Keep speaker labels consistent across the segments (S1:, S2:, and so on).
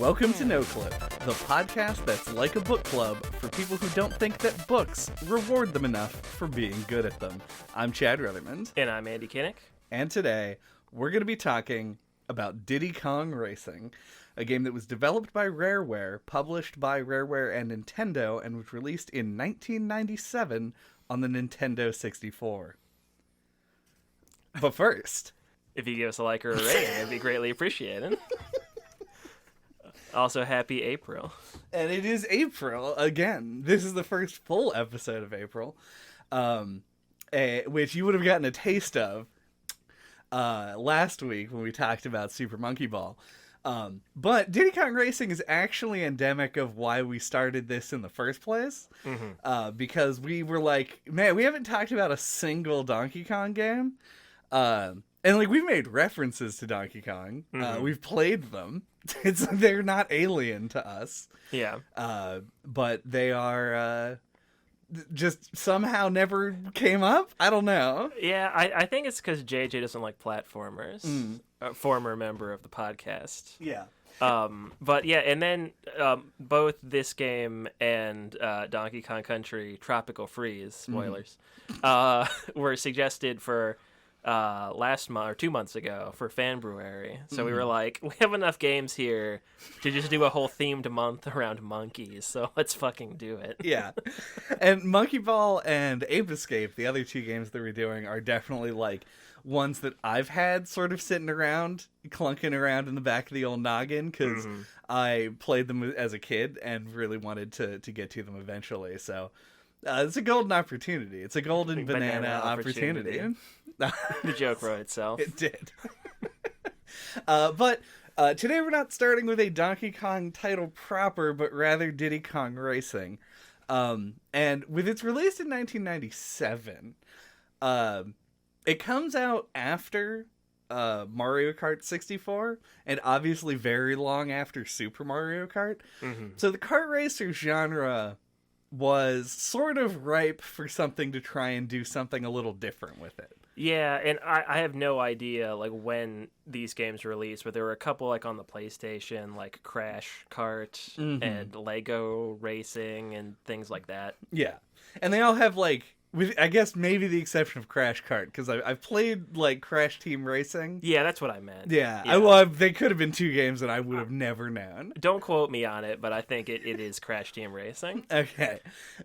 S1: Welcome to No Clip, the podcast that's like a book club for people who don't think that books reward them enough for being good at them. I'm Chad Ruthermond.
S2: And I'm Andy Kinnick.
S1: And today, we're going to be talking about Diddy Kong Racing, a game that was developed by Rareware, published by Rareware and Nintendo, and was released in 1997 on the Nintendo 64. But first...
S2: if you give us a like or a rating, it'd be greatly appreciated. Also, happy Ape-ril.
S1: And it is Ape-ril again. This is the first full episode of Ape-ril, which you would have gotten a taste of last week when we talked about Super Monkey Ball. But Diddy Kong Racing is actually endemic of why we started this in the first place. Because we were like, man, we haven't talked about a single Donkey Kong game. And like we've made references to Donkey Kong. We've played them. They're not alien to us.
S2: Yeah.
S1: But they are just somehow never came up. I don't know.
S2: Yeah, I think it's because JJ doesn't like platformers. A former member of the podcast.
S1: Yeah.
S2: But yeah, and then both this game and Donkey Kong Country Tropical Freeze, spoilers, were suggested for last month or 2 months ago for Fanbrewery. So we were like, we have enough games here to just do a whole themed month around monkeys, so let's fucking do it.
S1: Yeah. And Monkey Ball and Ape Escape, the other two games that we're doing, are definitely like ones that I've had sort of sitting around, clunking around in the back of the old noggin, because I played them as a kid and really wanted to get to them eventually. So it's a golden opportunity. It's a golden banana opportunity.
S2: The joke wrote itself.
S1: It did. But today we're not starting with a Donkey Kong title proper, but rather Diddy Kong Racing. And with its release in 1997, it comes out after Mario Kart 64, and obviously very long after Super Mario Kart. So the kart racer genre was sort of ripe for something to try and do something a little different with it.
S2: Yeah, and I have no idea like when these games released, but there were a couple like on the PlayStation, like Crash Kart and Lego Racing and things like that. Yeah,
S1: and they all have like, with I guess maybe the exception of Crash Kart, because I've played like Crash Team Racing.
S2: Yeah, that's what I meant.
S1: Yeah. They could have been two games that I would have never known.
S2: Don't quote me on it, but I think it is Crash Team Racing.
S1: Okay,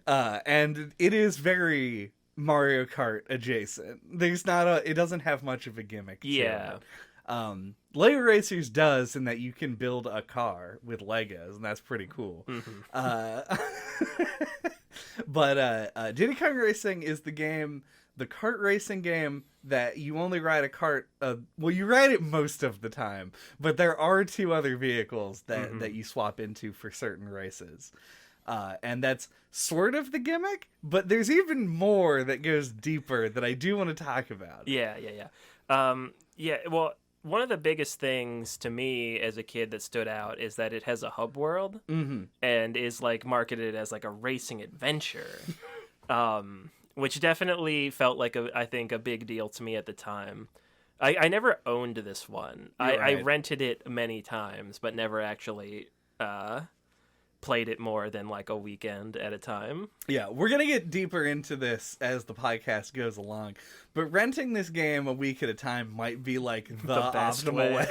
S1: and it is very Mario Kart adjacent. It doesn't have much of a gimmick to it. Lego Racers does, in that you can build a car with Legos, and that's pretty cool. But Diddy Kong Racing is the kart racing game that you only ride a kart. Well, you ride it most of the time, but there are two other vehicles that you swap into for certain races. And that's sort of the gimmick, but there's even more that goes deeper that I do want to talk about.
S2: Yeah. Well, one of the biggest things to me as a kid that stood out is that it has a hub world and is like marketed as like a racing adventure, which definitely felt like I think a big deal to me at the time. I never owned this one. I rented it many times, but never actually played it more than like a weekend at a time.
S1: Yeah, we're gonna get deeper into this as the podcast goes along, but renting this game a week at a time might be like the optimal way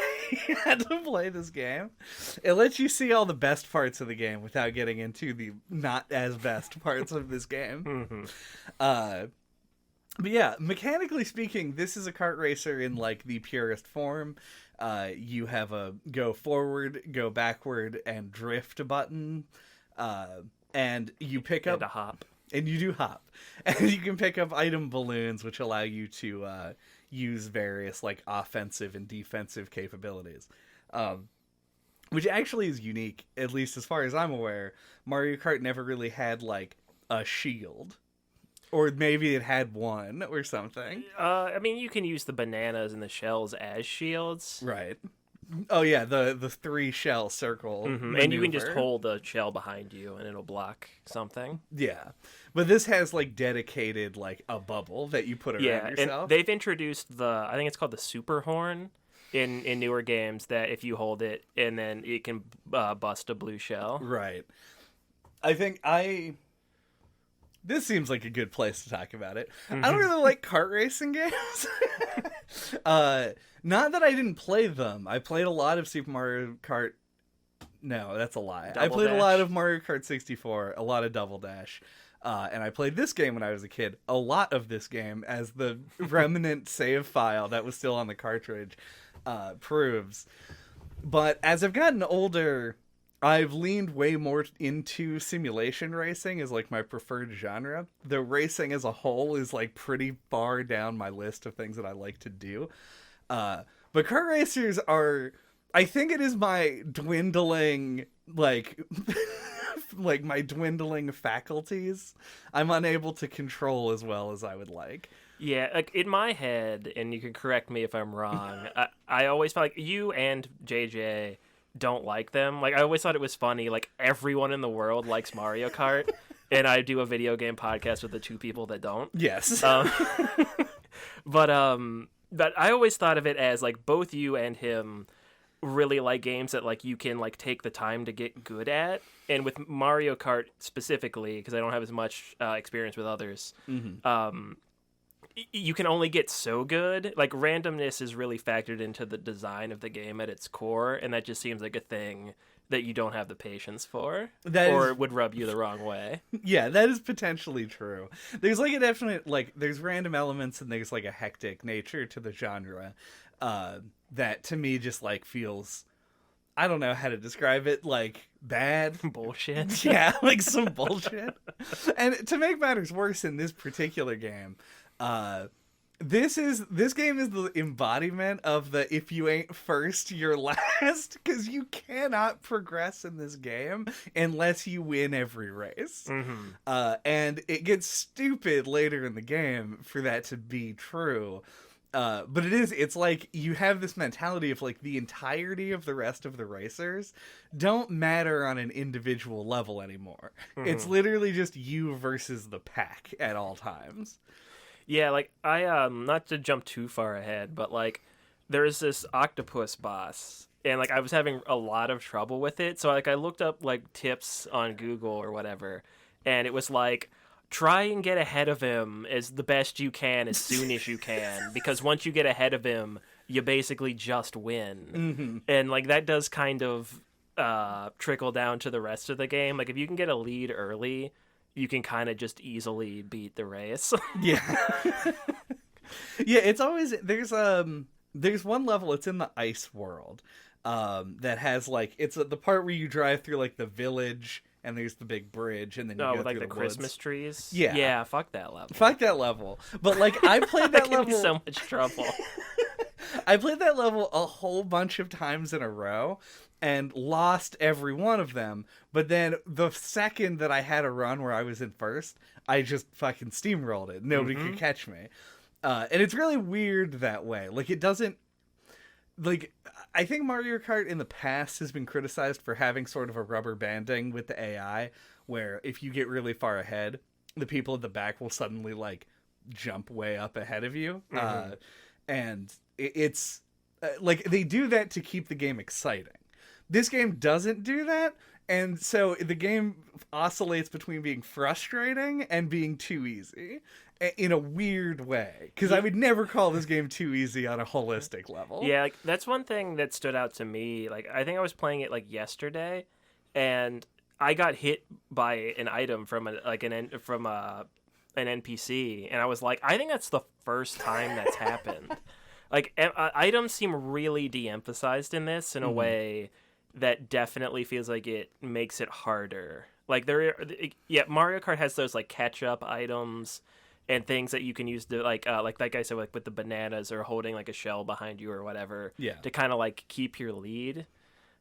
S1: to play this game. It lets you see all the best parts of the game without getting into the not as best parts of this game. But yeah, mechanically speaking, this is a kart racer in like the purest form. You have a go forward, go backward, and drift button. And you pick up...
S2: And a hop.
S1: And you do hop. And you can pick up item balloons, which allow you to use various like offensive and defensive capabilities. Which actually is unique, at least as far as I'm aware. Mario Kart never really had like a shield. Or maybe it had one or something.
S2: I mean, you can use the bananas and the shells as shields.
S1: Right. Oh, yeah, the 3-shell circle.
S2: And you can just hold a shell behind you and it'll block something.
S1: Yeah. But this has, like, dedicated, like, a bubble that you put around yourself.
S2: And they've introduced I think it's called the super horn, in newer games that if you hold it and then it can bust a blue shell.
S1: Right. I think this seems like a good place to talk about it. I don't really like kart racing games. Not that I didn't play them. I played a lot of Super Mario Kart. No, that's a lie. I played a lot of Mario Kart 64, a lot of Double Dash. And I played this game when I was a kid. A lot of this game, as the remnant save file that was still on the cartridge proves. But as I've gotten older, I've leaned way more into simulation racing as like my preferred genre. The racing as a whole is like pretty far down my list of things that I like to do. But kart racers are, I think it is my dwindling, like my dwindling faculties. I'm unable to control as well as I would like.
S2: Yeah, like in my head, and you can correct me if I'm wrong, I always felt like you and JJ don't like them. Like, I always thought it was funny, like, everyone in the world likes Mario Kart, and I do a video game podcast with the two people that don't.
S1: Yes.
S2: But I always thought of it as, like, both you and him really like games that, like, you can, like, take the time to get good at. And with Mario Kart specifically, because I don't have as much experience with others, you can only get so good. Like, randomness is really factored into the design of the game at its core, and that just seems like a thing that you don't have the patience for, would rub you the wrong way.
S1: Yeah, that is potentially true. There's like a definite, like, there's random elements and there's like a hectic nature to the genre that to me just like feels, I don't know how to describe it, like bad.
S2: Bullshit.
S1: Yeah, like some bullshit. And to make matters worse in this particular game, this game is the embodiment of the if you ain't first, you're last, because you cannot progress in this game unless you win every race. And it gets stupid later in the game for that to be true. But it's like you have this mentality of like the entirety of the rest of the racers don't matter on an individual level anymore. It's literally just you versus the pack at all times.
S2: Yeah, like, I, not to jump too far ahead, but, like, there's this Octopus Boss, and, like, I was having a lot of trouble with it, so, like, I looked up, like, tips on Google or whatever, and it was, like, try and get ahead of him as the best you can as soon as you can, because once you get ahead of him, you basically just win. And, like, that does kind of trickle down to the rest of the game. Like, if you can get a lead early, you can kind of just easily beat the race.
S1: Yeah. Yeah, it's always, there's one level, it's in the ice world, that has like, it's the part where you drive through like the village and there's the big bridge and then you go
S2: with, like,
S1: through
S2: the
S1: the
S2: Christmas
S1: woods.
S2: trees.
S1: Yeah,
S2: fuck that level.
S1: Fuck that level. But like, I played that level.
S2: Give me so much trouble.
S1: I played that level a whole bunch of times in a row and lost every one of them. But then the second that I had a run where I was in first, I just fucking steamrolled it. Nobody could catch me. And it's really weird that way. Like, it doesn't, like, I think Mario Kart in the past has been criticized for having sort of a rubber banding with the AI, where if you get really far ahead, the people at the back will suddenly, like, jump way up ahead of you. And it's, like, they do that to keep the game exciting. This game doesn't do that, and so the game oscillates between being frustrating and being too easy in a weird way. Because I would never call this game too easy on a holistic level.
S2: Yeah, like, that's one thing that stood out to me. Like, I think I was playing it, like, yesterday, and I got hit by an item from an NPC, and I was like, I think that's the first time that's happened. Like, items seem really de-emphasized in this in a way that definitely feels like it makes it harder. Like, Mario Kart has those, like, catch-up items and things that you can use to, like that guy said, like, with the bananas or holding, like, a shell behind you or whatever, to kind of, like, keep your lead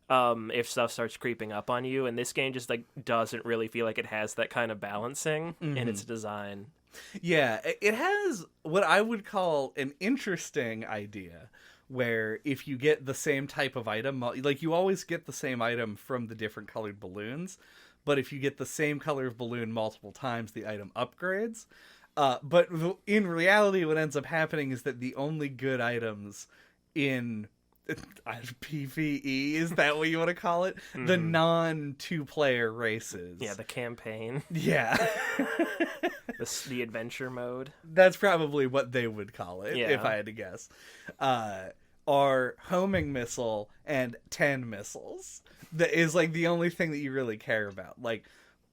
S2: if stuff starts creeping up on you. And this game just, like, doesn't really feel like it has that kind of balancing in its design.
S1: Yeah, it has what I would call an interesting idea, where if you get the same type of item, like, you always get the same item from the different colored balloons, but if you get the same color of balloon multiple times, the item upgrades. But in reality, what ends up happening is that the only good items in PvE, is that what you want to call it? Mm-hmm. The non-2-player races.
S2: Yeah, the campaign.
S1: Yeah.
S2: the adventure mode.
S1: That's probably what they would call it, if I had to guess. Are homing missile and 10 missiles. That is like the only thing that you really care about. Like,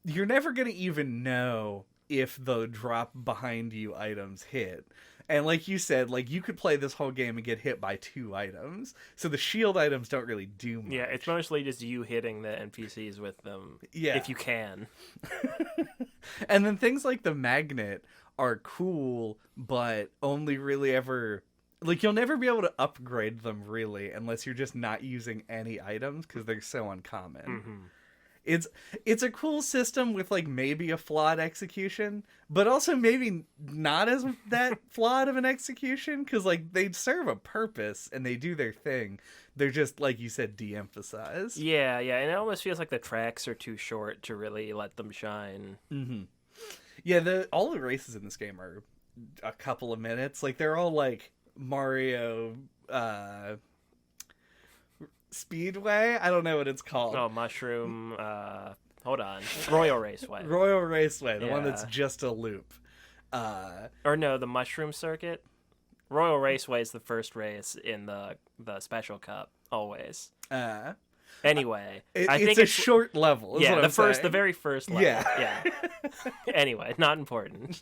S1: you're never going to even know if the drop behind you items hit. And like you said, like, you could play this whole game and get hit by 2 items. So the shield items don't really do much.
S2: Yeah, it's mostly just you hitting the NPCs with them.
S1: Yeah.
S2: If you can.
S1: And then things like the magnet are cool, but only really ever... Like, you'll never be able to upgrade them, really, unless you're just not using any items, because they're so uncommon. Mm-hmm. It's a cool system with, like, maybe a flawed execution, but also maybe not as that flawed of an execution, because, like, they serve a purpose, and they do their thing. They're just, like you said, de-emphasized.
S2: Yeah, and it almost feels like the tracks are too short to really let them shine.
S1: Mm-hmm. Yeah, all the races in this game are a couple of minutes. Like, they're all, like, Mario... Speedway? I don't know what it's called.
S2: Oh, Mushroom. Hold on. Royal Raceway.
S1: Royal Raceway, the one that's just a loop.
S2: Or no, the Mushroom Circuit. Royal Raceway is the first race in the Special Cup, always. Anyway, I think
S1: it's a short level. Is
S2: yeah,
S1: what I'm saying.
S2: The very first level. Yeah. Anyway, not important.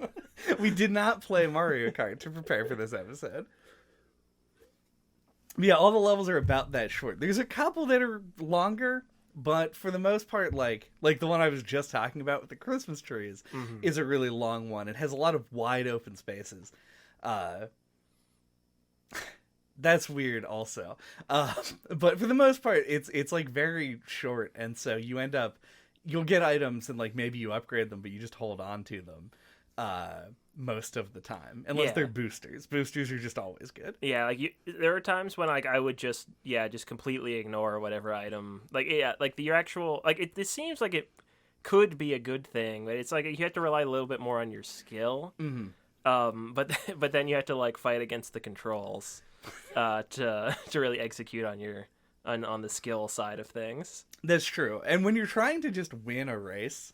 S1: We did not play Mario Kart to prepare for this episode. Yeah, all the levels are about that short. There's a couple that are longer, but for the most part, like the one I was just talking about with the Christmas trees, is a really long one. It has a lot of wide open spaces. That's weird also. But for the most part, it's like very short, and so you'll get items and like maybe you upgrade them, but you just hold on to them. Most of the time, unless they're boosters. Boosters are just always good.
S2: Yeah, like there are times when like I would just completely ignore whatever item. Like your actual it seems like it could be a good thing, but it's like you have to rely a little bit more on your skill. Mm-hmm. But then you have to like fight against the controls to really execute on the skill side of things.
S1: That's true. And when you're trying to just win a race,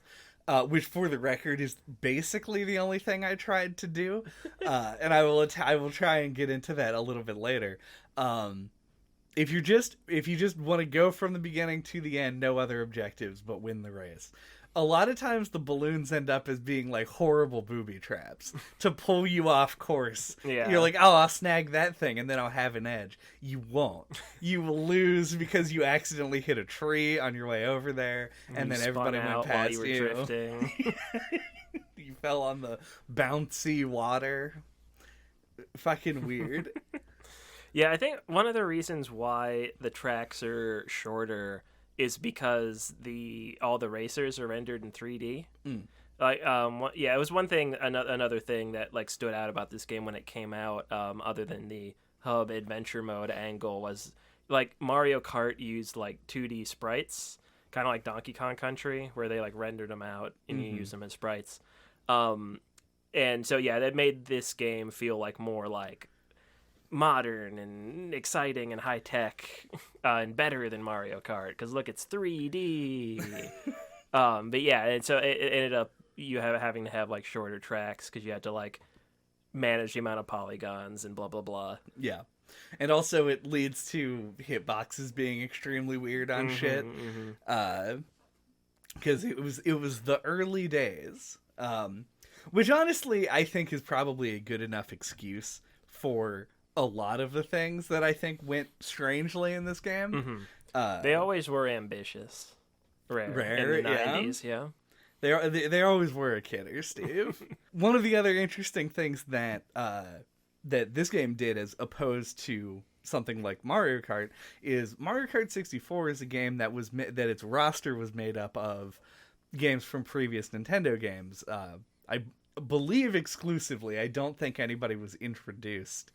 S1: which for the record is basically the only thing I tried to do, and I will try and get into that a little bit later. If you just want to go from the beginning to the end, no other objectives but win the race. A lot of times the balloons end up as being like horrible booby traps to pull you off course.
S2: Yeah.
S1: You're like, oh, I'll snag that thing and then I'll have an edge. You won't. You will lose because you accidentally hit a tree on your way over there, and then everybody went past
S2: you. Were drifting.
S1: You fell on the bouncy water. Fucking weird.
S2: Yeah, I think one of the reasons why the tracks are shorter is because all the racers are rendered in 3D. Like, it was one thing. Another thing that like stood out about this game when it came out, other than the hub adventure mode angle, was like Mario Kart used like 2D sprites, kind of like Donkey Kong Country, where they like rendered them out and you use them as sprites. And so that made this game feel like more like modern and exciting and high tech, and better than Mario Kart, because look, it's 3D. And so it ended up having to have like shorter tracks because you had to like manage the amount of polygons and blah blah blah. Yeah,
S1: and also it leads to hitboxes being extremely weird on shit. Because it was the early days, which honestly I think is probably a good enough excuse for a lot of the things that I think went strangely in this game.
S2: They always were ambitious. Rare in the 90s, yeah.
S1: They always were a kidder, Steve. One of the other interesting things that this game did, as opposed to something like Mario Kart, is Mario Kart 64 is a game that its roster was made up of games from previous Nintendo games. I believe exclusively. I don't think anybody was introduced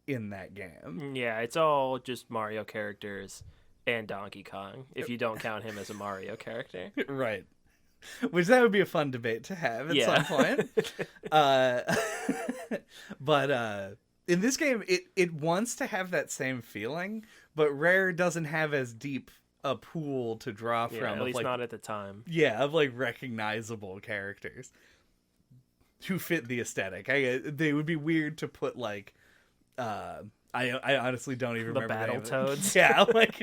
S1: in that game.
S2: Yeah, it's all just Mario characters and Donkey Kong, if you don't count him as a Mario character.
S1: Right. Which that would be a fun debate to have at some point. But in this game, it wants to have that same feeling, but Rare doesn't have as deep a pool to draw from.
S2: At least not at the time.
S1: Yeah, of like recognizable characters who fit the aesthetic. They would be weird to put like I honestly don't even remember
S2: the Battletoads.
S1: Yeah, like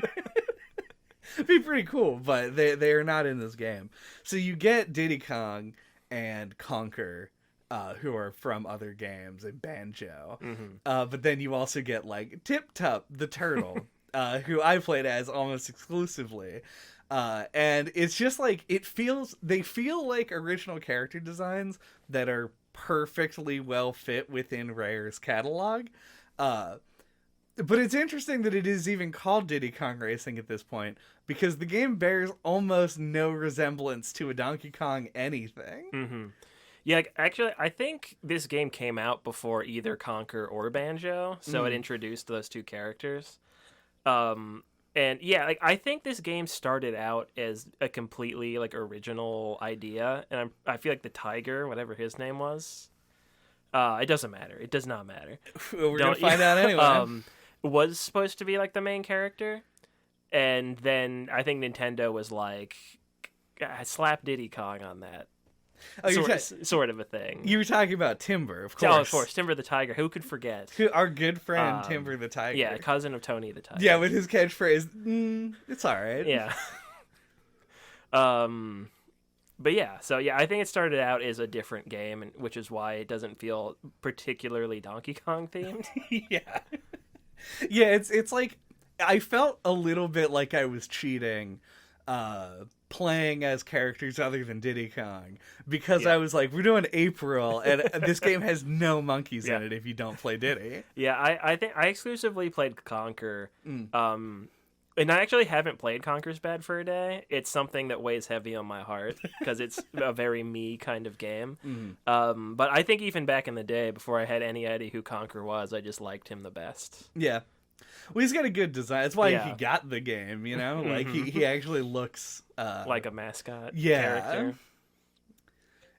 S1: it'd be pretty cool, but they are not in this game. So you get Diddy Kong and Conker, who are from other games, and Banjo. But then you also get like Tip Top the turtle, who I played as almost exclusively. And it's just like they feel like original character designs that are perfectly well fit within Rare's catalog. But it's interesting that it is even called Diddy Kong Racing at this point, because the game bears almost no resemblance to a Donkey Kong anything.
S2: Yeah, actually, I think this game came out before either Conker or Banjo, so it introduced those two characters. And yeah, like I think this game started out as a completely like original idea, and I feel like the tiger, whatever his name was, it doesn't matter. It does not matter.
S1: We're gonna find out anyway.
S2: Was supposed to be like the main character, and then I think Nintendo was like, slap Diddy Kong on that. Sort of a thing.
S1: You were talking about Timber, of course.
S2: Oh, of course, Timber the Tiger. Who could forget?
S1: Our good friend Timber the Tiger.
S2: Yeah, cousin of Tony the Tiger.
S1: Yeah, with his catchphrase, it's all right.
S2: Yeah. But yeah, so yeah, I think it started out as a different game, which is why it doesn't feel particularly Donkey Kong themed.
S1: Yeah. Yeah, it's like I felt a little bit like I was cheating playing as characters other than Diddy Kong, because I was like, we're doing Ape-ril, and this game has no monkeys in it if you don't play Diddy.
S2: Yeah, I think I exclusively played Conker. And I actually haven't played Conker's Bad Fur Day. It's something that weighs heavy on my heart because it's a very me kind of game. But I think even back in the day, before I had any idea who Conker was, I just liked him the best.
S1: Yeah. Well, he's got a good design. That's why he got the game, you know? Like, he actually looks...
S2: like a mascot
S1: Yeah.
S2: character.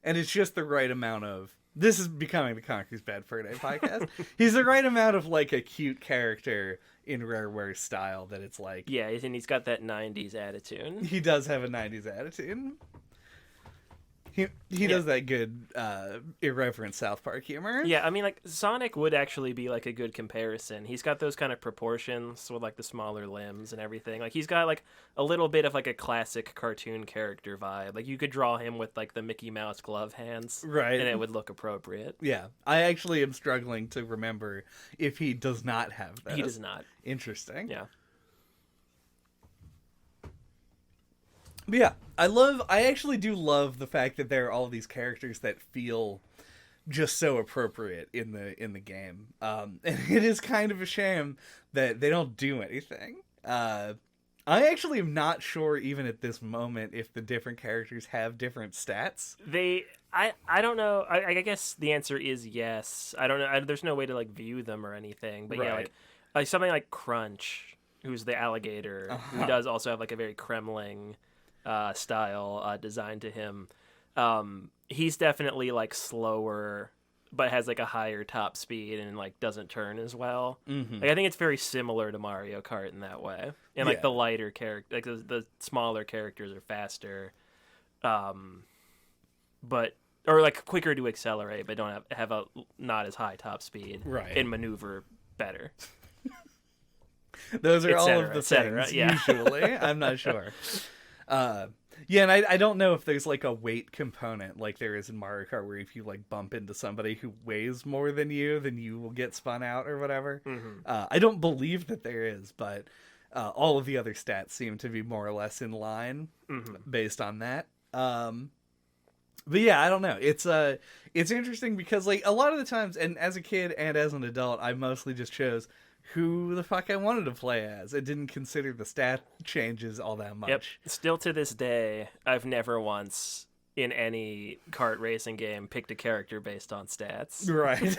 S1: And it's just the right amount of... This is becoming the Conker's Bad Fur Day podcast. He's the right amount of, like, a cute character in Rareware style that it's like...
S2: Yeah, and he's got that 90s attitude.
S1: He does have a 90s attitude. He does that good irreverent South Park humor.
S2: Yeah, I mean, like, Sonic would actually be, like, a good comparison. He's got those kind of proportions with, like, the smaller limbs and everything. Like, he's got, like, a little bit of, like, a classic cartoon character vibe. Like, you could draw him with, like, the Mickey Mouse glove hands.
S1: Right.
S2: And it would look appropriate.
S1: Yeah. I actually am struggling to remember if he does not have that.
S2: He does not.
S1: Interesting.
S2: Yeah.
S1: But yeah, I actually do love the fact that there are all these characters that feel just so appropriate in the game. And it is kind of a shame that they don't do anything. I actually am not sure even at this moment if the different characters have different stats.
S2: I don't know. I guess the answer is yes. I don't know. There's no way to like view them or anything. But yeah, like something like Crunch, who's the alligator, who does also have like a very Kremling style design to him. He's definitely like slower, but has like a higher top speed and like doesn't turn as well. Like I think it's very similar to Mario Kart in that way. And like the lighter character, like the smaller characters are faster, but or like quicker to accelerate, but don't have a not as high top speed.
S1: Right.
S2: And maneuver better.
S1: Those are all of the things. Usually, I'm not sure. Yeah, and I don't know if there's like a weight component like there is in Mario Kart, where if you like bump into somebody who weighs more than you will get spun out or whatever. I don't believe that there is, but all of the other stats seem to be more or less in line based on that. But yeah, I don't know. It's interesting because like a lot of the times, and as a kid and as an adult, I mostly just chose who the fuck I wanted to play as. I didn't consider the stat changes all that much.
S2: Yep. Still to this day, I've never once in any kart racing game picked a character based on stats.
S1: Right.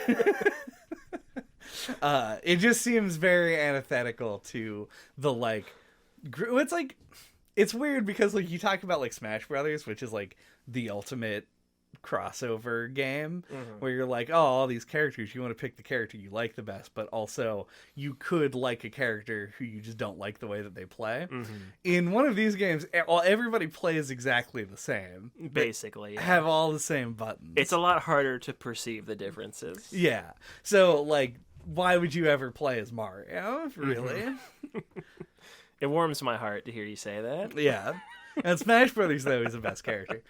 S1: It just seems very antithetical to the like. It's like it's weird because like you talk about like Smash Brothers, which is like the ultimate crossover game where you're like, oh, all these characters, you want to pick the character you like the best, but also you could like a character who you just don't like the way that they play. In one of these games, everybody plays exactly the same.
S2: Basically,
S1: have all the same buttons.
S2: It's a lot harder to perceive the differences.
S1: Yeah. So, like, why would you ever play as Mario? Really?
S2: It warms my heart to hear you say that.
S1: Yeah. And Smash Brothers, though, is the best character.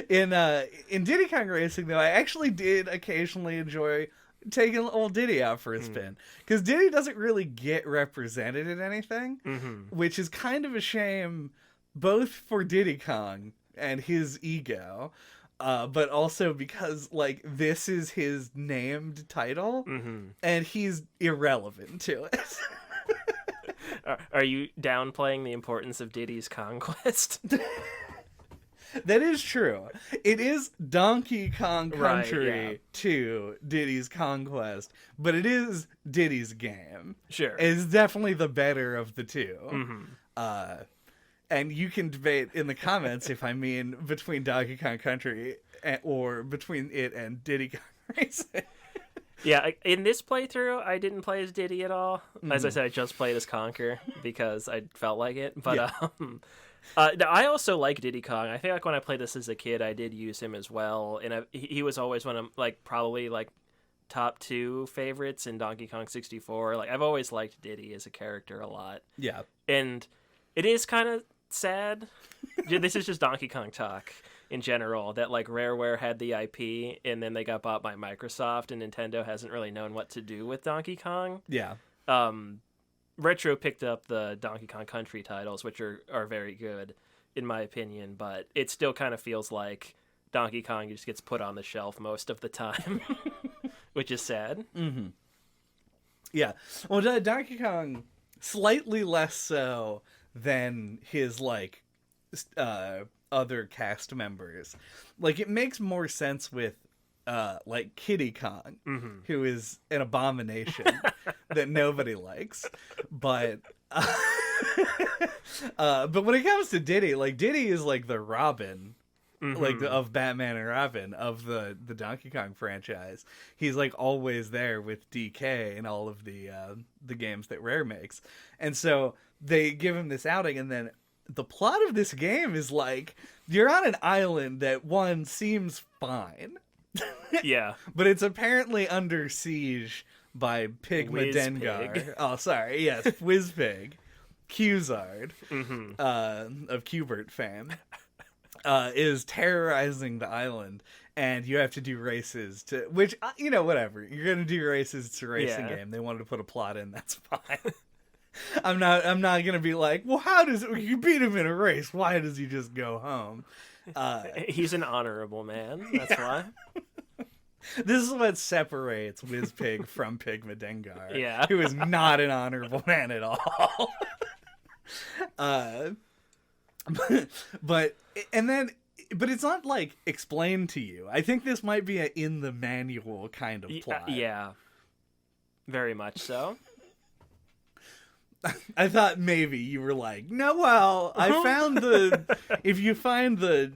S1: In Diddy Kong Racing, though, I actually did occasionally enjoy taking old Diddy out for a spin. Because Diddy doesn't really get represented in anything, which is kind of a shame, both for Diddy Kong and his ego, but also because, like, this is his named title, and he's irrelevant to it.
S2: Are you downplaying the importance of Diddy's conquest?
S1: That is true. It is Donkey Kong Country
S2: Right, yeah.
S1: to Diddy's Conquest, but it is Diddy's game.
S2: Sure.
S1: It's definitely the better of the two. And you can debate in the comments if I mean between Donkey Kong Country or between it and Diddy Kong Racing.
S2: Yeah, in this playthrough, I didn't play as Diddy at all. As I said, I just played as Conker because I felt like it. But I also like Diddy Kong. I think like when I played this as a kid, I did use him as well, and he was always one of probably top 2 favorites in Donkey Kong 64. Like I've always liked Diddy as a character a lot.
S1: Yeah,
S2: and it is kind of sad. This is just Donkey Kong talk. In general, that like Rareware had the IP and then they got bought by Microsoft and Nintendo hasn't really known what to do with Donkey Kong.
S1: Yeah.
S2: Retro picked up the Donkey Kong Country titles, which are very good in my opinion, but it still kind of feels like Donkey Kong just gets put on the shelf most of the time, which is sad.
S1: Yeah. Well, Donkey Kong slightly less so than his other cast members. Like it makes more sense with like Kiddy Kong, who is an abomination that nobody likes, but when it comes to Diddy, like Diddy is like the Robin of Batman and Robin of the Donkey Kong franchise. He's like always there with DK and all of the games that Rare makes, and so they give him this outing, and then the plot of this game is like you're on an island that one seems fine.
S2: Yeah.
S1: But it's apparently under siege by Pigma Dengar. Oh, sorry. Yes, Wizpig. Qzard of Qbert fame is terrorizing the island, and you have to do races to which whatever. You're going to do races. It's a racing game. They wanted to put a plot in. That's fine. I'm not gonna be like, well, how does you beat him in a race? Why does he just go home?
S2: He's an honorable man. That's why.
S1: This is what separates Wizpig from Pigma Dengar.
S2: Yeah.
S1: Who is not an honorable man at all. But it's not like explained to you. I think this might be a in the manual kind of plot.
S2: Yeah. Very much so.
S1: I thought maybe you were like, no, well, I found if you find the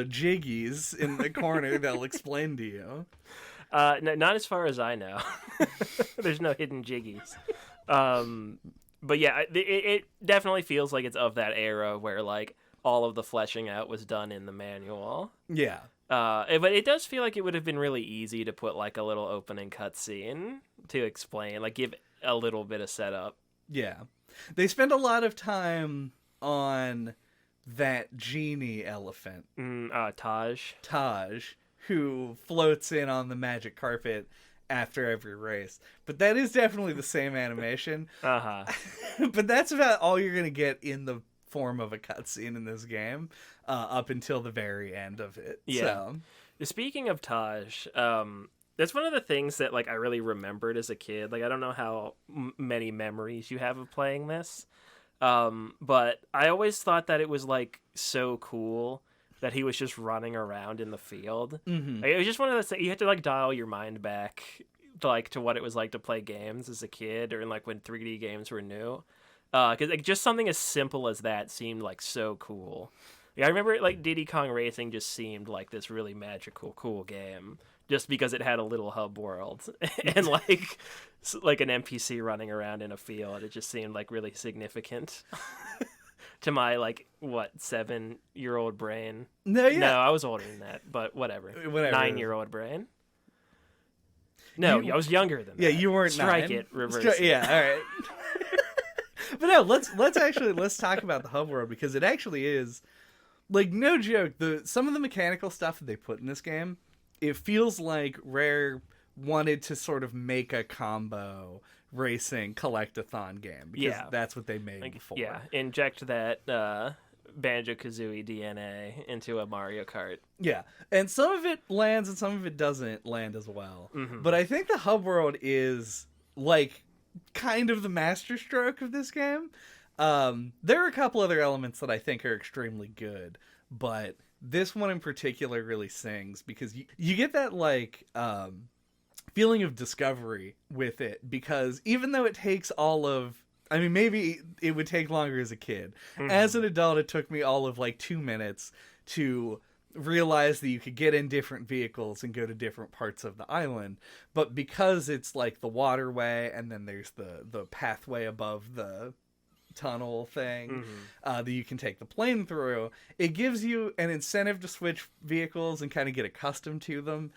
S1: jiggies in the corner, they'll explain to you.
S2: No, not as far as I know. There's no hidden jiggies. But yeah, it definitely feels like it's of that era where like all of the fleshing out was done in the manual.
S1: Yeah.
S2: But it does feel like it would have been really easy to put like a little opening cutscene to explain, like give a little bit of setup.
S1: Yeah. They spend a lot of time on that genie elephant. Taj, who floats in on the magic carpet after every race. But that is definitely the same animation. But that's about all you're going to get in the form of a cutscene in this game up until the very end of it.
S2: Yeah.
S1: So.
S2: Speaking of Taj, that's one of the things that like I really remembered as a kid. Like I don't know how many memories you have of playing this, but I always thought that it was like so cool that he was just running around in the field. Like, it was just one of those things you had to like dial your mind back to what it was like to play games as a kid, or in like when 3D games were new. Because like just something as simple as that seemed like so cool. Yeah, I remember like Diddy Kong Racing just seemed like this really magical, cool game, just because it had a little hub world and like an NPC running around in a field. It just seemed like really significant to my 7-year-old brain.
S1: No, yeah.
S2: No, I was older than that, but whatever. 9-year-old brain. No, I was younger than that.
S1: Yeah, you weren't
S2: Strike
S1: 9.
S2: it, reverse it.
S1: Yeah, all right. But no, let's talk about the hub world, because it actually is, like, no joke, some of the mechanical stuff that they put in this game, it feels like Rare wanted to sort of make a combo racing collectathon game, because that's what they made before.
S2: Yeah, inject that Banjo-Kazooie DNA into a Mario Kart.
S1: Yeah, and some of it lands and some of it doesn't land as well.
S2: Mm-hmm.
S1: But I think the hub world is, like, kind of the masterstroke of this game. There are a couple other elements that I think are extremely good, but this one in particular really sings, because you get that, like, feeling of discovery with it, because even though it takes maybe it would take longer as a kid. Mm-hmm. As an adult, it took me all of, like, 2 minutes to realize that you could get in different vehicles and go to different parts of the island. But because it's, like, the waterway, and then there's the pathway above the tunnel thing that you can take the plane through, it gives you an incentive to switch vehicles and kind of get accustomed to them.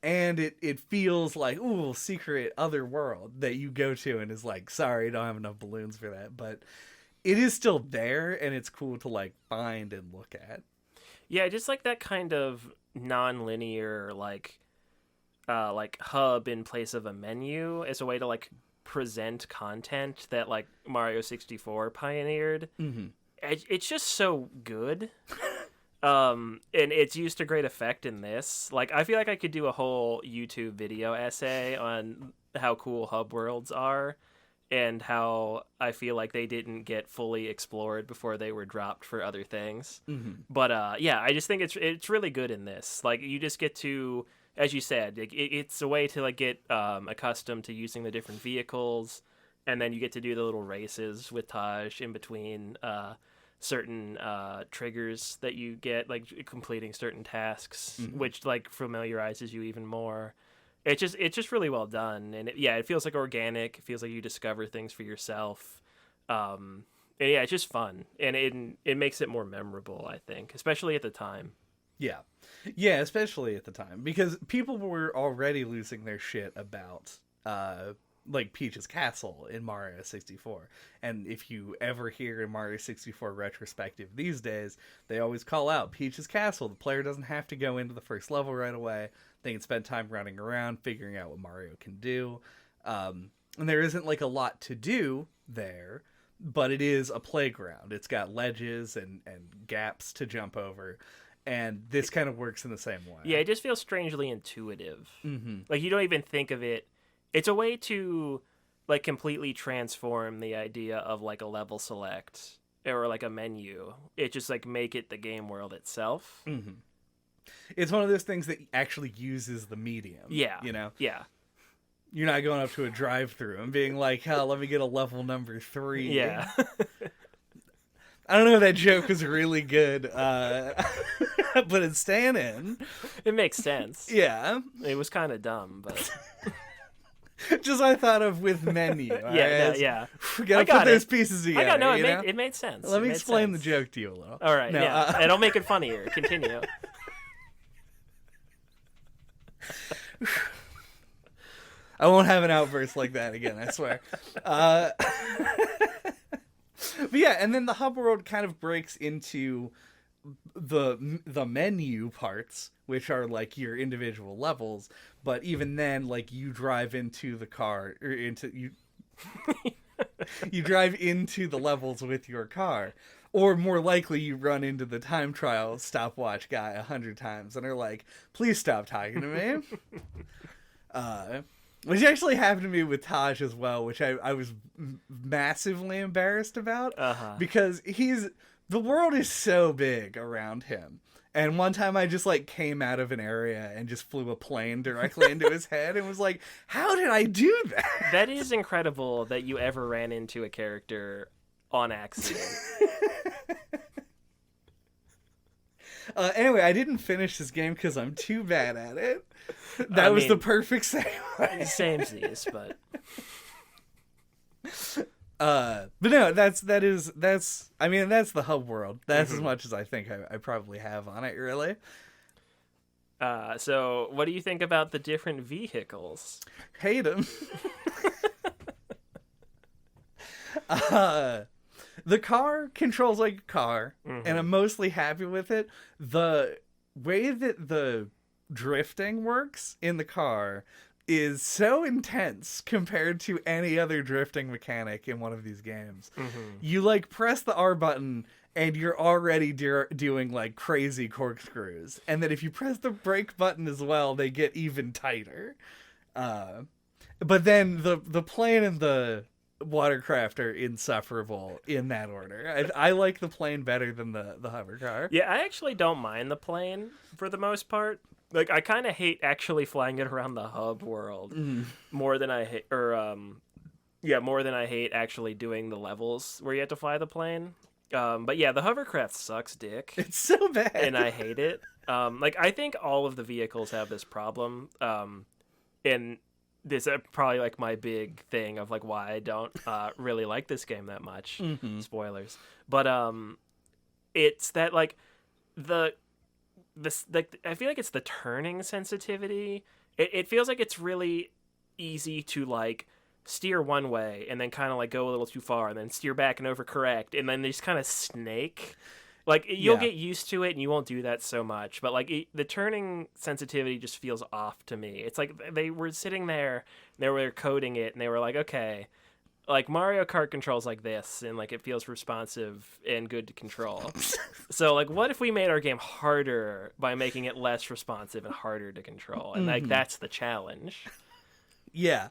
S1: And it feels like, ooh, secret other world that you go to, and is like, sorry, I don't have enough balloons for that. But it is still there, and it's cool to, like, find and look at.
S2: Yeah, just like that kind of non-linear, like hub in place of a menu as a way to, like, present content that, like, Mario 64 pioneered.
S1: Mm-hmm.
S2: It's just so good. And it's used to great effect in this. Like, I feel like I could do a whole YouTube video essay on how cool hub worlds are, and how I feel like they didn't get fully explored before they were dropped for other things. Mm-hmm. But yeah, I just think it's really good in this. Like, you just get to, as you said, it's a way to, like, get accustomed to using the different vehicles, and then you get to do the little races with Taj in between certain triggers that you get, like completing certain tasks, which, like, familiarizes you even more. It's just really well done, and it feels like organic. It feels like you discover things for yourself, and yeah, it's just fun, and it makes it more memorable, I think, especially at the time.
S1: Yeah, especially at the time, because people were already losing their shit about like Peach's Castle in Mario 64. And if you ever hear in Mario 64 retrospective these days, they always call out Peach's Castle. The player doesn't have to go into the first level right away. They can spend time running around, figuring out what Mario can do. And there isn't, like, a lot to do there, but it is a playground. It's got ledges and gaps to jump over. And this kind of works in the same way.
S2: Yeah, it just feels strangely intuitive.
S1: Mm-hmm.
S2: Like, you don't even think of it. It's a way to, like, completely transform the idea of, like, a level select or, like, a menu. It just, like, make it the game world itself.
S1: Mm-hmm. It's one of those things that actually uses the medium.
S2: Yeah.
S1: You know?
S2: Yeah.
S1: You're not going up to a drive-thru and being like, hell, let me get a level number 3.
S2: Yeah.
S1: I don't know if that joke was really good, but it's staying in.
S2: It makes sense.
S1: Yeah.
S2: It was kind of dumb, but...
S1: Just I thought of with menu.
S2: Yeah.
S1: We gotta put those pieces together.
S2: It made sense.
S1: Let me explain the joke to you a little.
S2: All right, and I'll make it funnier. Continue.
S1: I won't have an outburst like that again, I swear. But yeah, and then the hub world kind of breaks into the menu parts, which are, like, your individual levels, but even then, like, you drive into the car, or you drive into the levels with your car, or more likely you run into the time trial stopwatch guy 100 times and are like, please stop talking to me. Which actually happened to me with Taj as well, which I was massively embarrassed about, because the world is so big around him. And one time I just, like, came out of an area and just flew a plane directly into his head and was like, how did I do that?
S2: That is incredible that you ever ran into a character on accident.
S1: Anyway, I didn't finish this game because I'm too bad at it. That was the perfect segue.
S2: Samesies, but
S1: no, that's the hub world. That's as much as I think I probably have on it, really.
S2: So what do you think about the different vehicles?
S1: Hate them. The car controls like a car, and I'm mostly happy with it. The way that the drifting works in the car is so intense compared to any other drifting mechanic in one of these games. You like press the R button and you're already doing like crazy corkscrews, and then if you press the brake button as well, they get even tighter. But then the plane and the watercraft are insufferable in that order. I like the plane better than the hover car.
S2: Yeah, I actually don't mind the plane for the most part. Like, I kind of hate actually flying it around the hub world more than I hate, more than I hate actually doing the levels where you have to fly the plane. But yeah, the hovercraft sucks dick.
S1: It's so bad.
S2: And I hate it. Like, I think all of the vehicles have this problem. And this is probably like my big thing of like why I don't really like this game that much. Spoilers. But it's that like I feel like it's the turning sensitivity. It feels like it's really easy to like steer one way and then kind of like go a little too far and then steer back and overcorrect and then they just kind of snake. Like, you'll get used to it and you won't do that so much. But, like, the turning sensitivity just feels off to me. It's like they were sitting there, they were coding it, and they were like, okay, like, Mario Kart controls like this, and, like, it feels responsive and good to control. So, like, what if we made our game harder by making it less responsive and harder to control? And, like, that's the challenge.
S1: Yeah,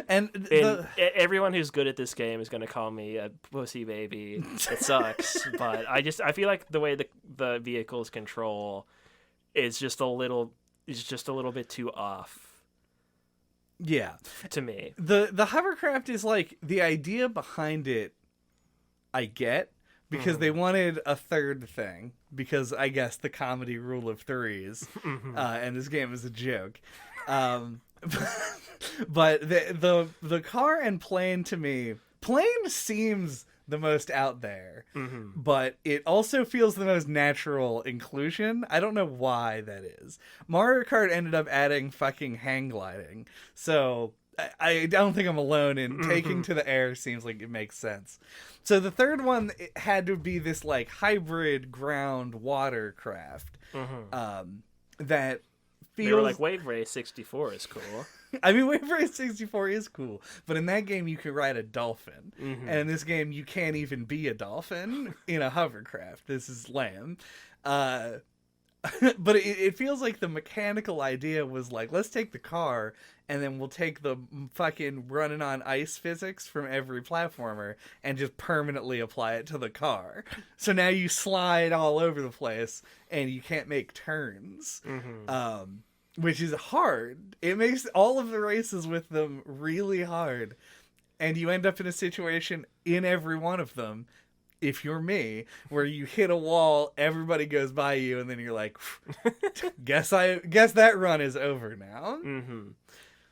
S1: and
S2: everyone who's good at this game is going to call me a pussy baby. It sucks, but I feel like the way the vehicles control is just a little bit too off.
S1: Yeah,
S2: to me,
S1: the hovercraft is like the idea behind it. I get because they wanted a third thing because I guess the comedy rule of threes, and this game is a joke. But the car and plane, to me, plane seems the most out there, but it also feels the most natural inclusion. I don't know why that is. Mario Kart ended up adding fucking hang gliding, so I don't think I'm alone in taking to the air seems like it makes sense. So the third one, it had to be this like hybrid ground water craft that feels...
S2: They were like, Wave Race 64 is cool.
S1: I mean, Wave Race 64 is cool, but in that game you can ride a dolphin, and in this game you can't even be a dolphin in a hovercraft. This is lame. But it feels like the mechanical idea was like, let's take the car, and then we'll take the fucking running on ice physics from every platformer and just permanently apply it to the car. So now you slide all over the place, and you can't make turns. Which is hard. It makes all of the races with them really hard. And you end up in a situation in every one of them, if you're me, where you hit a wall, everybody goes by you, and then you're like, guess that run is over now.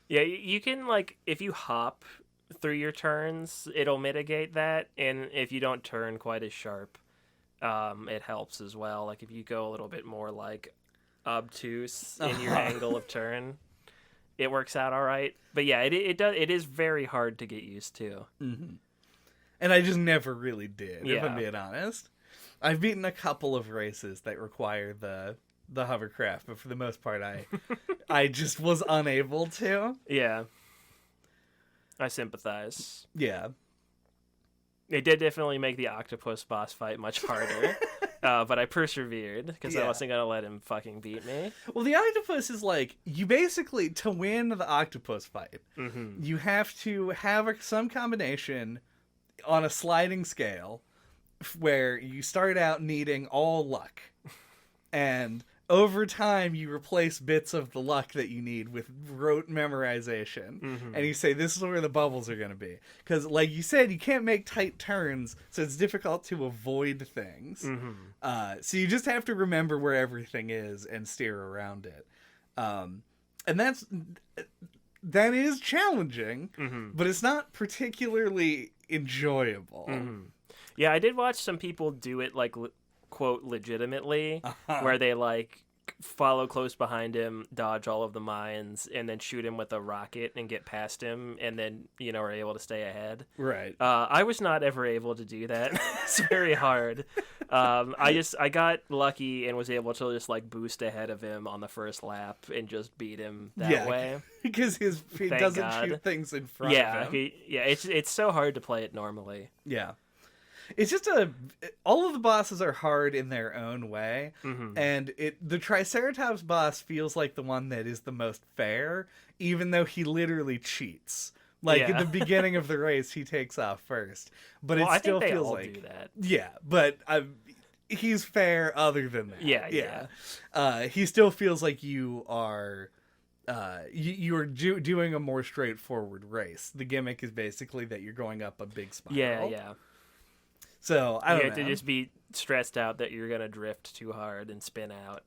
S2: Yeah, you can, like, if you hop through your turns, it'll mitigate that. And if you don't turn quite as sharp, it helps as well. Like, if you go a little bit more, like, obtuse in your angle of turn, it works out all right. But yeah, it is very hard to get used to.
S1: And I just never really did, if I'm being honest. I've beaten a couple of races that require the hovercraft, but for the most part I just was unable to.
S2: Yeah, I sympathize.
S1: Yeah,
S2: it did definitely make the Octopus Boss fight much harder. But I persevered because I wasn't going to let him fucking beat me.
S1: Well, the octopus is like, you basically, to win the octopus fight, you have to have some combination on a sliding scale where you start out needing all luck. And over time, you replace bits of the luck that you need with rote memorization. And you say, this is where the bubbles are going to be. Because, like you said, you can't make tight turns, so it's difficult to avoid things. So you just have to remember where everything is and steer around it. And that is challenging, but it's not particularly enjoyable.
S2: Yeah, I did watch some people do it, like, quote, legitimately, where they, like, follow close behind him, dodge all of the mines, and then shoot him with a rocket and get past him, and then, you know, are able to stay ahead.
S1: Right.
S2: I was not ever able to do that. It's very hard. I got lucky and was able to just, like, boost ahead of him on the first lap and just beat him that way.
S1: Because he doesn't shoot things in front of him.
S2: It's so hard to play it normally.
S1: Yeah. It's just all of the bosses are hard in their own way, and the Triceratops boss feels like the one that is the most fair, even though he literally cheats. Like at the beginning of the race, he takes off first, but it still feels like
S2: do that.
S1: Yeah, but he's fair other than that. Yeah. He still feels like you are. You're doing a more straightforward race. The gimmick is basically that you're going up a big spiral.
S2: Yeah.
S1: So I don't know.
S2: You have to just be stressed out that you're gonna drift too hard and spin out.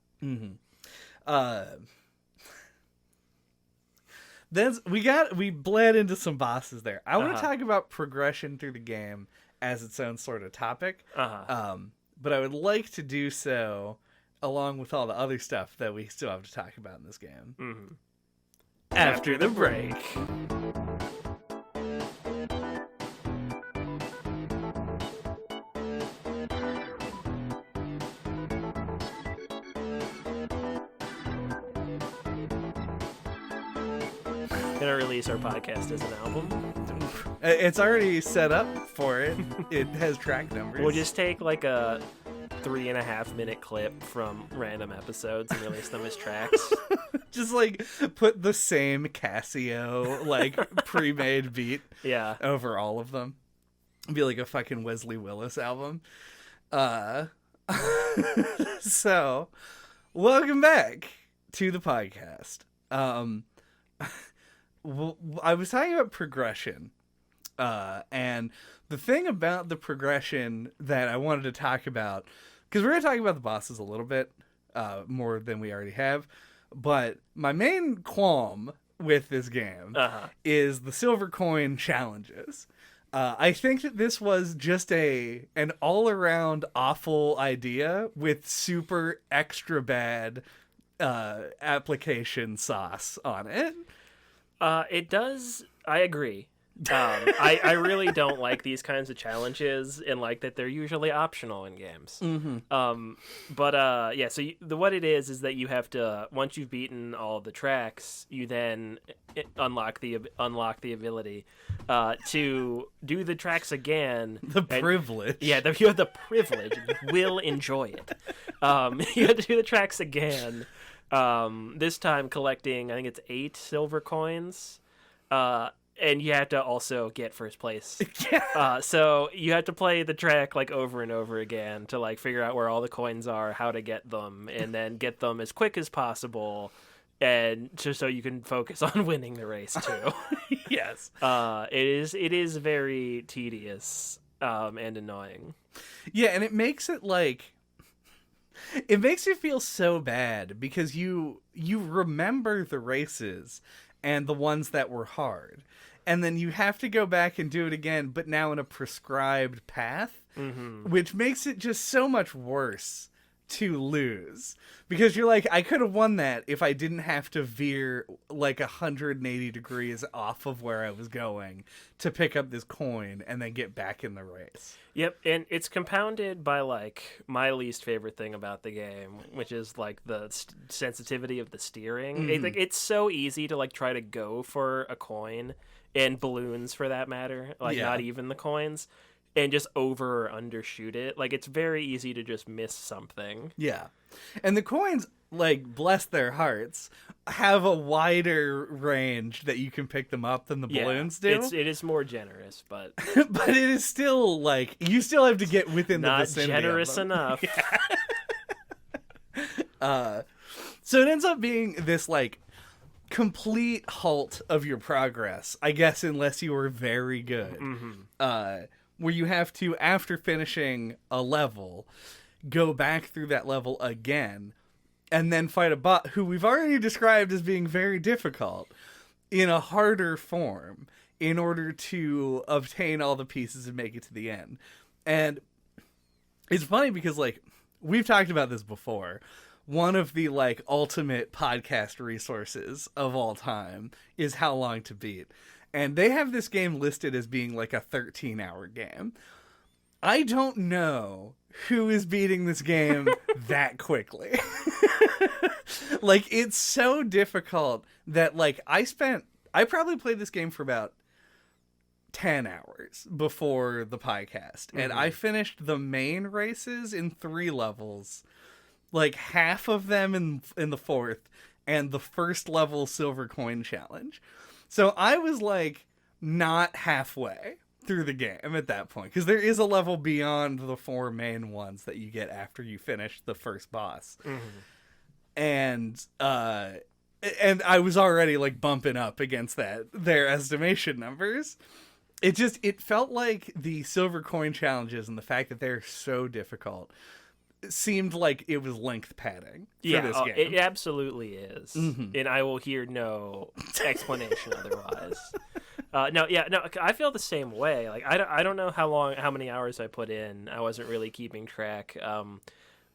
S1: Then we bled into some bosses there. I want to talk about progression through the game as its own sort of topic. But I would like to do so along with all the other stuff that we still have to talk about in this game. After the break.
S2: Gonna release our podcast as an album.
S1: It's already set up for it. It has track numbers.
S2: We'll just take like a 3.5 minute clip from random episodes and release them as tracks.
S1: Just like put the same Casio like pre-made beat over all of them. It'd be like a fucking Wesley Willis album. So welcome back to the podcast. Well, I was talking about progression, and the thing about the progression that I wanted to talk about, because we're going to talk about the bosses a little bit more than we already have, but my main qualm with this game is the silver coin challenges. I think that this was just an all-around awful idea with super extra bad application sauce on it.
S2: It does. I agree. I really don't like these kinds of challenges, and like that they're usually optional in games. So what it is that you have to, once you've beaten all the tracks, you then unlock the ability to do the tracks again.
S1: Privilege.
S2: Yeah, you have the privilege. You will enjoy it. You have to do the tracks again. This time collecting, I think it's 8 silver coins, and you have to also get first place. So you have to play the track like over and over again to like figure out where all the coins are, how to get them, and then get them as quick as possible, and just so you can focus on winning the race too.
S1: Yes.
S2: It is very tedious and annoying.
S1: Yeah, and it makes it like. It makes you feel so bad because you remember the races and the ones that were hard. And then you have to go back and do it again, but now in a prescribed path, which makes it just so much worse to lose. Because you're like, I could have won that if I didn't have to veer like 180 degrees off of where I was going to pick up this coin and then get back in the race.
S2: Yep, and it's compounded by like my least favorite thing about the game, which is like the sensitivity of the steering. It's so easy to like try to go for a coin, and balloons for that matter, like not even the coins, and just over or undershoot it. Like it's very easy to just miss something.
S1: Yeah. And the coins, like, bless their hearts, have a wider range that you can pick them up than the balloons do.
S2: It is more generous, but
S1: but it is still like you still have to get within the vicinity.
S2: Not generous enough.
S1: So it ends up being this like complete halt of your progress, I guess, unless you were very good. Where you have to, after finishing a level, go back through that level again, and then fight a bot who we've already described as being very difficult in a harder form in order to obtain all the pieces and make it to the end. And it's funny because, like, we've talked about this before. One of the, like, ultimate podcast resources of all time is How Long to Beat. And they have this game listed as being, like, a 13-hour game. I don't know who is beating this game that quickly. Like, it's so difficult that, like, I probably played this game for about 10 hours before the podcast. And I finished the main races in 3 levels. Like, half of them in the 4th, and the first level silver coin challenge. So I was, like, not halfway through the game at that point, because there is a level beyond the 4 main ones that you get after you finish the first boss. And I was already, like, bumping up against their estimation numbers. It felt like the silver coin challenges and the fact that they're so difficult seemed like it was length padding for this game.
S2: It absolutely is. And I will hear no explanation otherwise. No, I feel the same way. Like, I don't know how many hours I put in. I wasn't really keeping track.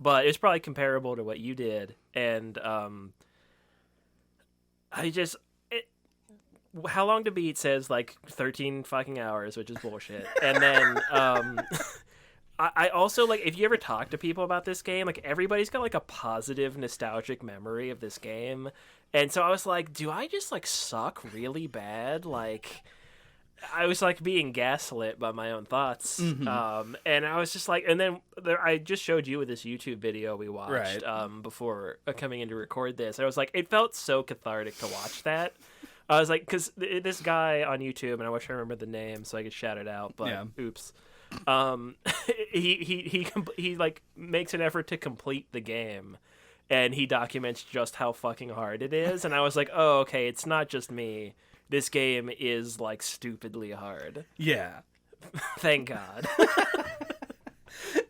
S2: But it's probably comparable to what you did. And How Long to Beat says, like, 13 fucking hours, which is bullshit. And then I also, like, if you ever talk to people about this game, like, everybody's got, like, a positive nostalgic memory of this game. And so I was like, do I just, like, suck really bad? Like, I was, like, being gaslit by my own thoughts. And I was just like, and then I just showed you with this YouTube video we watched before coming in to record this. I was like, it felt so cathartic to watch that. I was like, because this guy on YouTube, and I wish I remembered the name so I could shout it out, but oops. He like makes an effort to complete the game, and he documents just how fucking hard it is. And I was like, oh, okay, it's not just me. This game is, like, stupidly hard.
S1: Yeah.
S2: Thank God.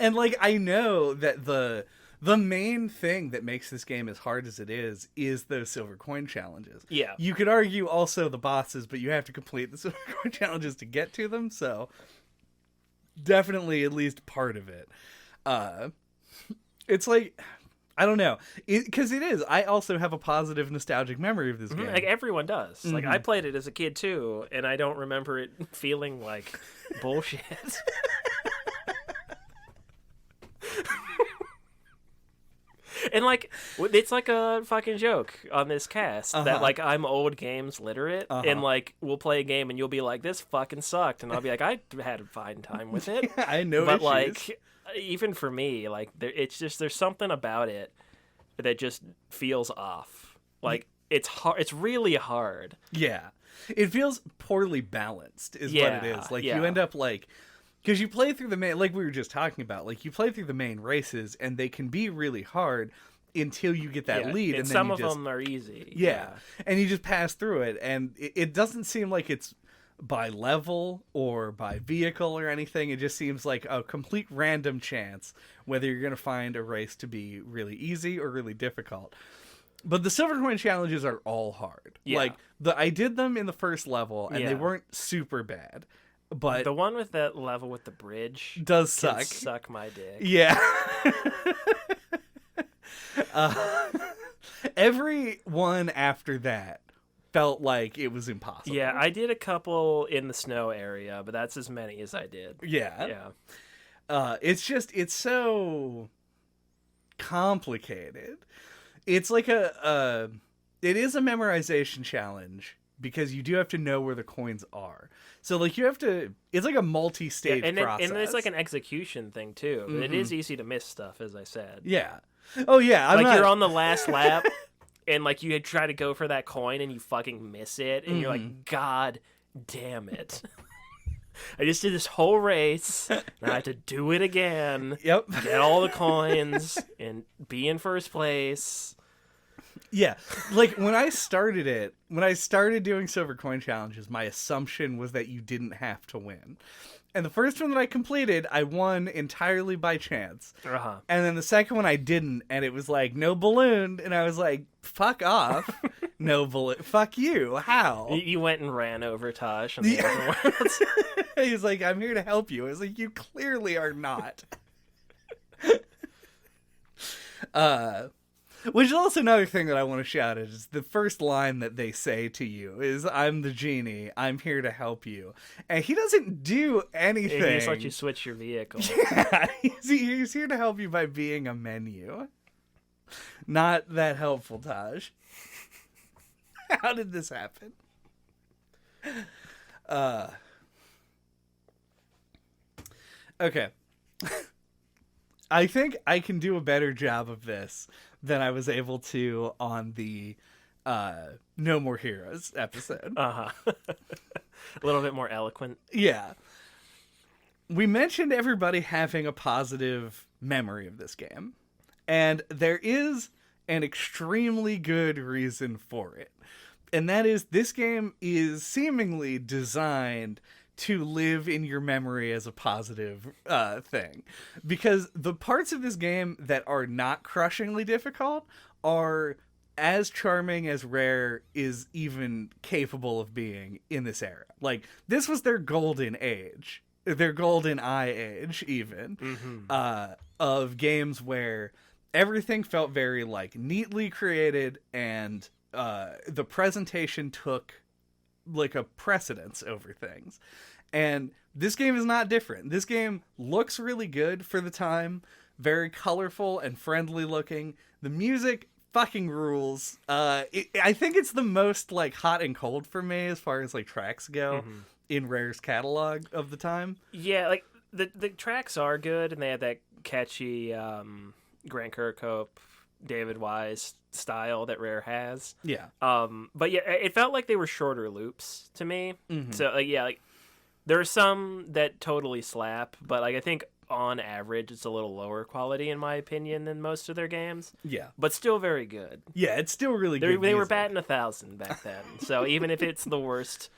S1: And, like, I know that the main thing that makes this game as hard as it is those silver coin challenges. Yeah. You could argue also the bosses, but you have to complete the silver coin challenges to get to them, so definitely at least part of it. It's like, I don't know, because it is. I also have a positive nostalgic memory of this game.
S2: Like, everyone does. Like, I played it as a kid too, and I don't remember it feeling like bullshit. And, like, it's like a fucking joke on this cast that, like, I'm old games literate, and, like, we'll play a game and you'll be like, this fucking sucked, and I'll be like, I had a fine time with it.
S1: I know,
S2: but issues. Like, even for me, like, there's something about it that just feels off. Like, it's hard. It's really hard.
S1: Yeah, it feels poorly balanced, is what it is. Like, you end up, like, because you play through the main, like we were just talking about, like, you play through the main races, and they can be really hard until you get that lead.
S2: And
S1: then
S2: some of them are easy.
S1: Yeah. And you just pass through it, and it doesn't seem like it's by level or by vehicle or anything. It just seems like a complete random chance whether you're going to find a race to be really easy or really difficult. But the silver coin challenges are all hard. Yeah. Like, I did them in the first level, and they weren't super bad. But
S2: the one with that level with the bridge
S1: does suck.
S2: Suck my dick.
S1: Yeah. Every one after that felt like it was impossible.
S2: Yeah, I did a couple in the snow area, but that's as many as I did.
S1: Yeah. It's so complicated. It's like it is a memorization challenge, because you do have to know where the coins are. So, like, it's like a multi-stage process. And
S2: it's like an execution thing, too. Mm-hmm. It is easy to miss stuff, as I said.
S1: Yeah. Oh, yeah.
S2: You're on the last lap, and, like, you try to go for that coin, and you fucking miss it, and you're like, God damn it. I just did this whole race, and I had to do it again.
S1: Yep.
S2: Get all the coins, and be in first place.
S1: Yeah. Like, when I started doing silver coin challenges, my assumption was that you didn't have to win. And the first one that I completed, I won entirely by chance.
S2: Uh-huh.
S1: And then the second one I didn't, and it was like, no balloon. And I was like, fuck off. No balloon. Fuck you. How?
S2: You went and ran over Tosh and the other ones.
S1: He's like, I'm here to help you. I was like, you clearly are not. Which is also another thing that I want to shout at is the first line that they say to you is, I'm the genie. I'm here to help you. And he doesn't do anything.
S2: He just lets you switch your vehicle.
S1: Yeah, he's here to help you by being a menu. Not that helpful, Taj. How did this happen? Okay. I think I can do a better job of this than I was able to on the No More Heroes episode.
S2: Uh-huh. A little bit more eloquent.
S1: Yeah. We mentioned everybody having a positive memory of this game. And there is an extremely good reason for it. And that is, this game is seemingly designed to live in your memory as a positive thing. Because the parts of this game that are not crushingly difficult are as charming as Rare is even capable of being in this era. Like, this was their golden age. Their golden eye age, even. Of games where everything felt very, like, neatly created, and the presentation took like a precedence over things. And this game is not different. This game looks really good for the time, very colorful and friendly looking. The music fucking rules. I think it's the most like hot and cold for me as far as like tracks go in Rare's catalog of the time.
S2: Yeah, like the tracks are good, and they had that catchy Grant Kirkhope, David Wise style that Rare has.
S1: Yeah.
S2: But yeah, it felt like they were shorter loops to me. So like there are some that totally slap, but like I think on average it's a little lower quality in my opinion than most of their games. Yeah. But still very good.
S1: Yeah, it's still really good.
S2: They were batting 1,000 back then. So even if it's the worst,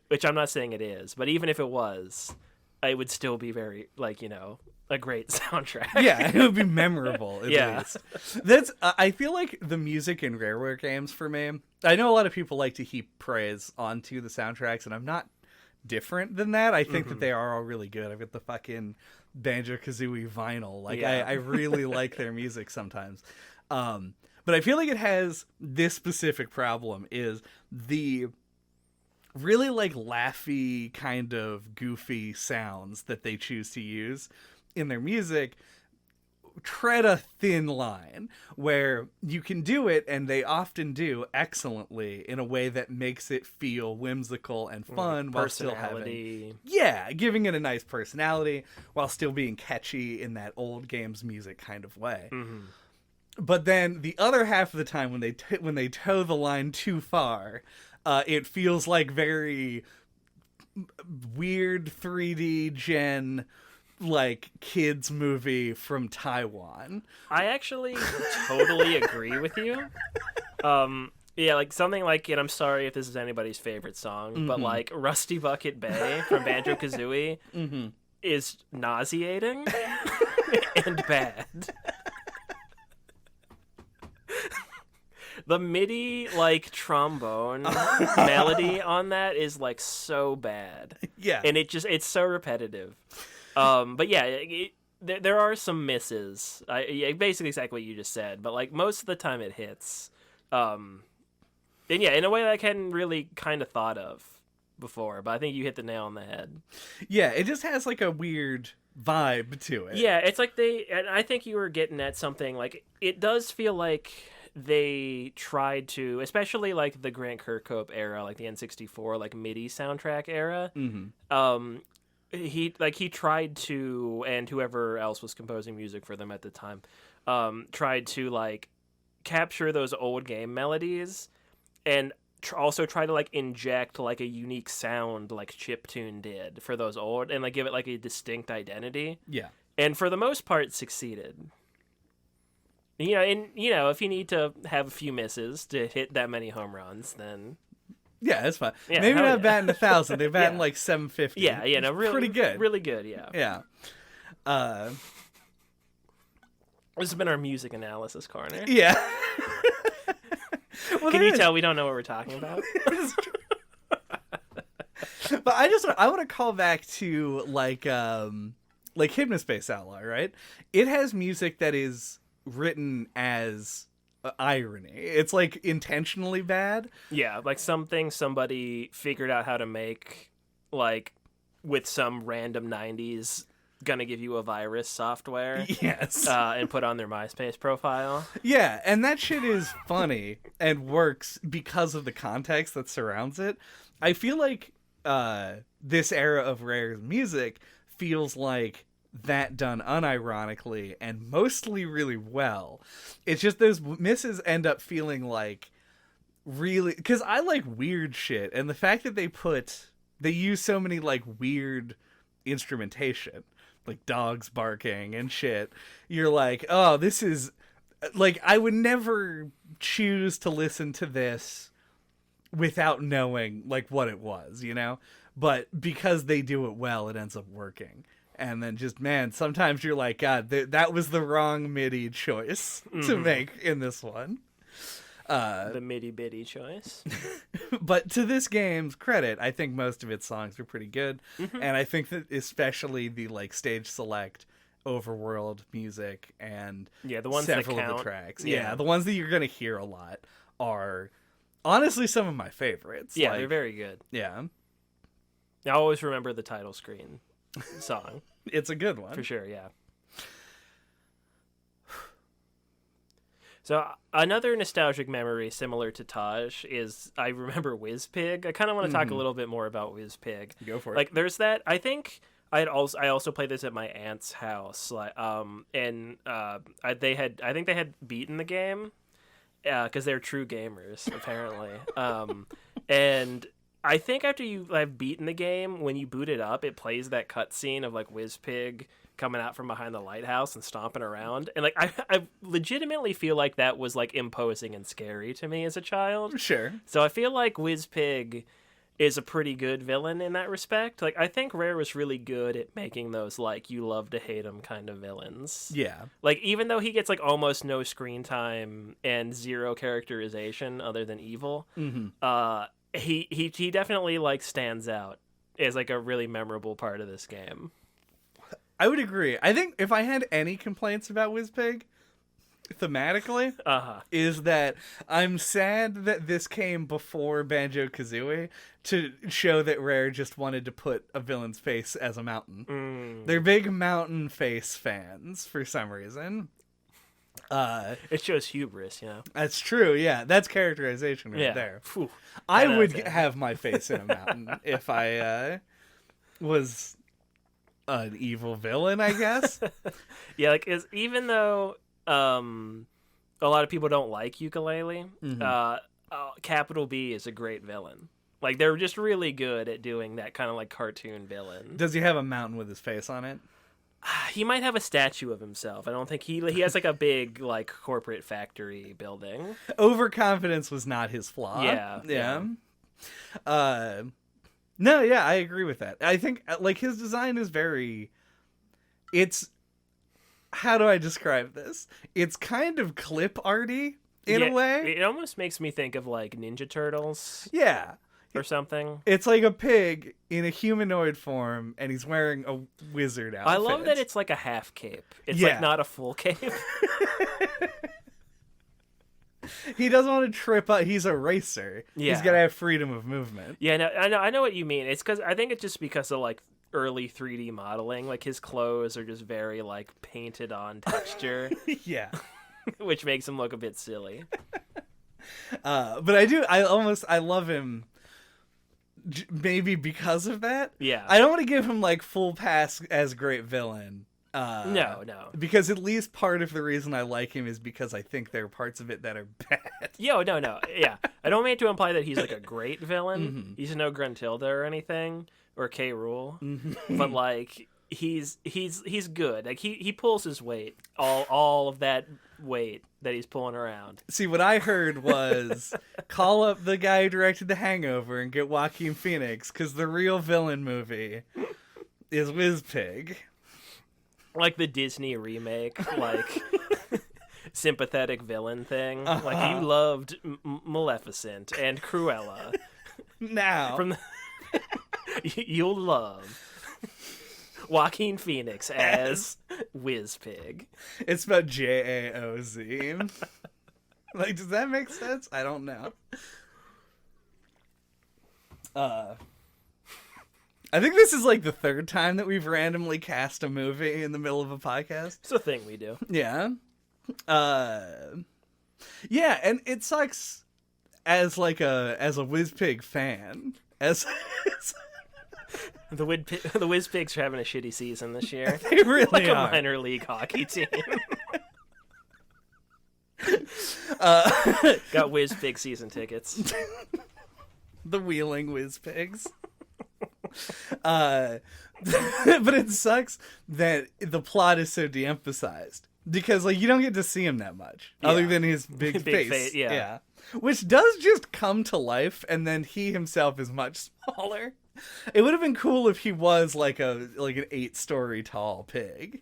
S2: which I'm not saying it is, but even if it was, it would still be very, like, you know, a great soundtrack.
S1: Yeah, it would be memorable at least. That's I feel like the music in Rareware games for me, I know a lot of people like to heap praise onto the soundtracks, and I'm not different than that. I think that they are all really good. I've got the fucking Banjo-Kazooie vinyl. Like, I really like their music sometimes. But I feel like it has this specific problem, is the really like laughy kind of goofy sounds that they choose to use in their music tread a thin line where you can do it, and they often do excellently, in a way that makes it feel whimsical and fun while still having giving it a nice personality while still being catchy in that old games music kind of way. But then the other half of the time, when they toe the line too far, it feels like very weird 3D gen, like, kids movie from Taiwan.
S2: I actually totally agree with you. Yeah, like something like, and I'm sorry if this is anybody's favorite song, but like Rusty Bucket Bay from Banjo-Kazooie is nauseating and bad. The MIDI, like, trombone melody on that is, like, so bad. Yeah. And it's so repetitive. But yeah, there are some misses. Basically exactly what you just said, but, like, most of the time it hits. And yeah, in a way that I hadn't really kind of thought of before, but I think you hit the nail on the head.
S1: Yeah, it just has, like, a weird vibe to it.
S2: Yeah, it's like and I think you were getting at something, like, it does feel like they tried to, especially like the Grant Kirkhope era, like the N64, like MIDI soundtrack era. He tried to, and whoever else was composing music for them at the time, tried to like capture those old game melodies and also try to like inject like a unique sound like chiptune did for those old, and like give it like a distinct identity.
S1: Yeah.
S2: And for the most part, succeeded. And if you need to have a few misses to hit that many home runs, then
S1: yeah, that's fine.
S2: Yeah,
S1: maybe not
S2: yeah.
S1: batting 1,000. They're batting
S2: Yeah.
S1: like 750.
S2: Yeah, no, really,
S1: pretty good.
S2: Really good, yeah.
S1: Yeah.
S2: This has been our music analysis corner.
S1: Yeah. Well,
S2: Can you tell we don't know what we're talking about?
S1: But I want to call back to like Hypnospace Outlaw, right? It has music that is written as irony. It's like intentionally bad.
S2: Yeah, like something somebody figured out how to make, like with some random 90s gonna give you a virus software.
S1: Yes.
S2: And put on their MySpace profile.
S1: Yeah, and that shit is funny and works because of the context that surrounds it. I feel like this era of Rare's music feels like that done unironically and mostly really well. It's just those misses end up feeling like really, because I like weird shit, and the fact that they use so many like weird instrumentation, like dogs barking and shit, you're like, oh, this is like, I would never choose to listen to this without knowing like what it was, but because they do it well, it ends up working. And then just, man, sometimes you're like, God, that was the wrong MIDI choice to make in this one.
S2: The MIDI choice.
S1: But to this game's credit, I think most of its songs are pretty good.
S2: Mm-hmm.
S1: And I think that especially the like stage select, overworld music, and
S2: the ones
S1: several
S2: that count.
S1: of the tracks. Yeah, the ones that you're going to hear a lot are honestly some of my favorites.
S2: Yeah, they're very good.
S1: Yeah.
S2: I always remember the title screen song.
S1: It's a good one.
S2: For sure, yeah. So another nostalgic memory similar to Taj is I remember Wizpig. I kind of want to talk a little bit more about Wizpig.
S1: Go for it.
S2: Like there's that, I think I also played this at my aunt's house, like I think they had beaten the game because they're true gamers apparently. And I think after you have beaten the game, when you boot it up, it plays that cutscene of like Wizpig coming out from behind the lighthouse and stomping around, and like I legitimately feel like that was like imposing and scary to me as a child.
S1: Sure.
S2: So I feel like Wizpig is a pretty good villain in that respect. Like I think Rare was really good at making those like you love to hate him kind of villains.
S1: Yeah.
S2: Like even though he gets like almost no screen time and zero characterization other than evil, he definitely like stands out as like a really memorable part of this game.
S1: I would agree. I think if I had any complaints about Wizpig, thematically, is that I'm sad that this came before Banjo-Kazooie to show that Rare just wanted to put a villain's face as a mountain. They're big mountain face fans for some reason.
S2: It shows hubris,
S1: That's true, yeah. That's characterization right there.
S2: Whew.
S1: I would have my face in a mountain if I was an evil villain, I guess.
S2: Yeah, like even though a lot of people don't like Ukulele, Capital B is a great villain. Like they're just really good at doing that kind of like cartoon villain.
S1: Does he have a mountain with his face on it?
S2: He might have a statue of himself. I don't think he has like a big like corporate factory building.
S1: Overconfidence was not his flaw.
S2: Yeah.
S1: No, yeah, I agree with that. I think like his design is how do I describe this? It's kind of clip arty in a way.
S2: It almost makes me think of like Ninja Turtles.
S1: Yeah.
S2: Or something.
S1: It's like a pig in a humanoid form, and he's wearing a wizard outfit.
S2: I love that it's like a half cape. It's like not a full cape.
S1: He doesn't want to trip up. He's a racer.
S2: Yeah.
S1: He's got to have freedom of movement.
S2: Yeah, no, I know what you mean. It's because I think it's just because of like early 3D modeling. Like his clothes are just very like painted on texture.
S1: Yeah.
S2: Which makes him look a bit silly.
S1: But I love him maybe because of that.
S2: Yeah.
S1: I don't want to give him like full pass as great villain
S2: No.
S1: Because at least part of the reason I like him is because I think there are parts of it that are bad.
S2: No. Yeah. I don't mean to imply that he's like a great villain. He's no Gruntilda or anything, or K. Rool. But like he's good. Like he pulls his weight. All of that weight that he's pulling around.
S1: See, what I heard was call up the guy who directed The Hangover and get Joaquin Phoenix, because the real villain movie is Wizpig.
S2: Like the Disney remake, like sympathetic villain thing. Like you loved Maleficent and Cruella.
S1: Now
S2: From the you'll love Joaquin Phoenix as Wizpig.
S1: it's about Jaoz. Like, does that make sense? I don't know. I think this is like the third time that we've randomly cast a movie in the middle of a podcast.
S2: It's a thing we do.
S1: Yeah. Yeah, and it sucks as like a Wizpig fan. As
S2: The Wizpigs are having a shitty season this year.
S1: they really
S2: Like
S1: are.
S2: a minor league hockey team. Got Wizpig season tickets.
S1: The Wheeling Wizpigs. But it sucks that the plot is so de-emphasized, because like you don't get to see him that much other than his big face.
S2: Yeah.
S1: Which does just come to life, and then he himself is much smaller. It would have been cool if he was like an 8-story tall pig.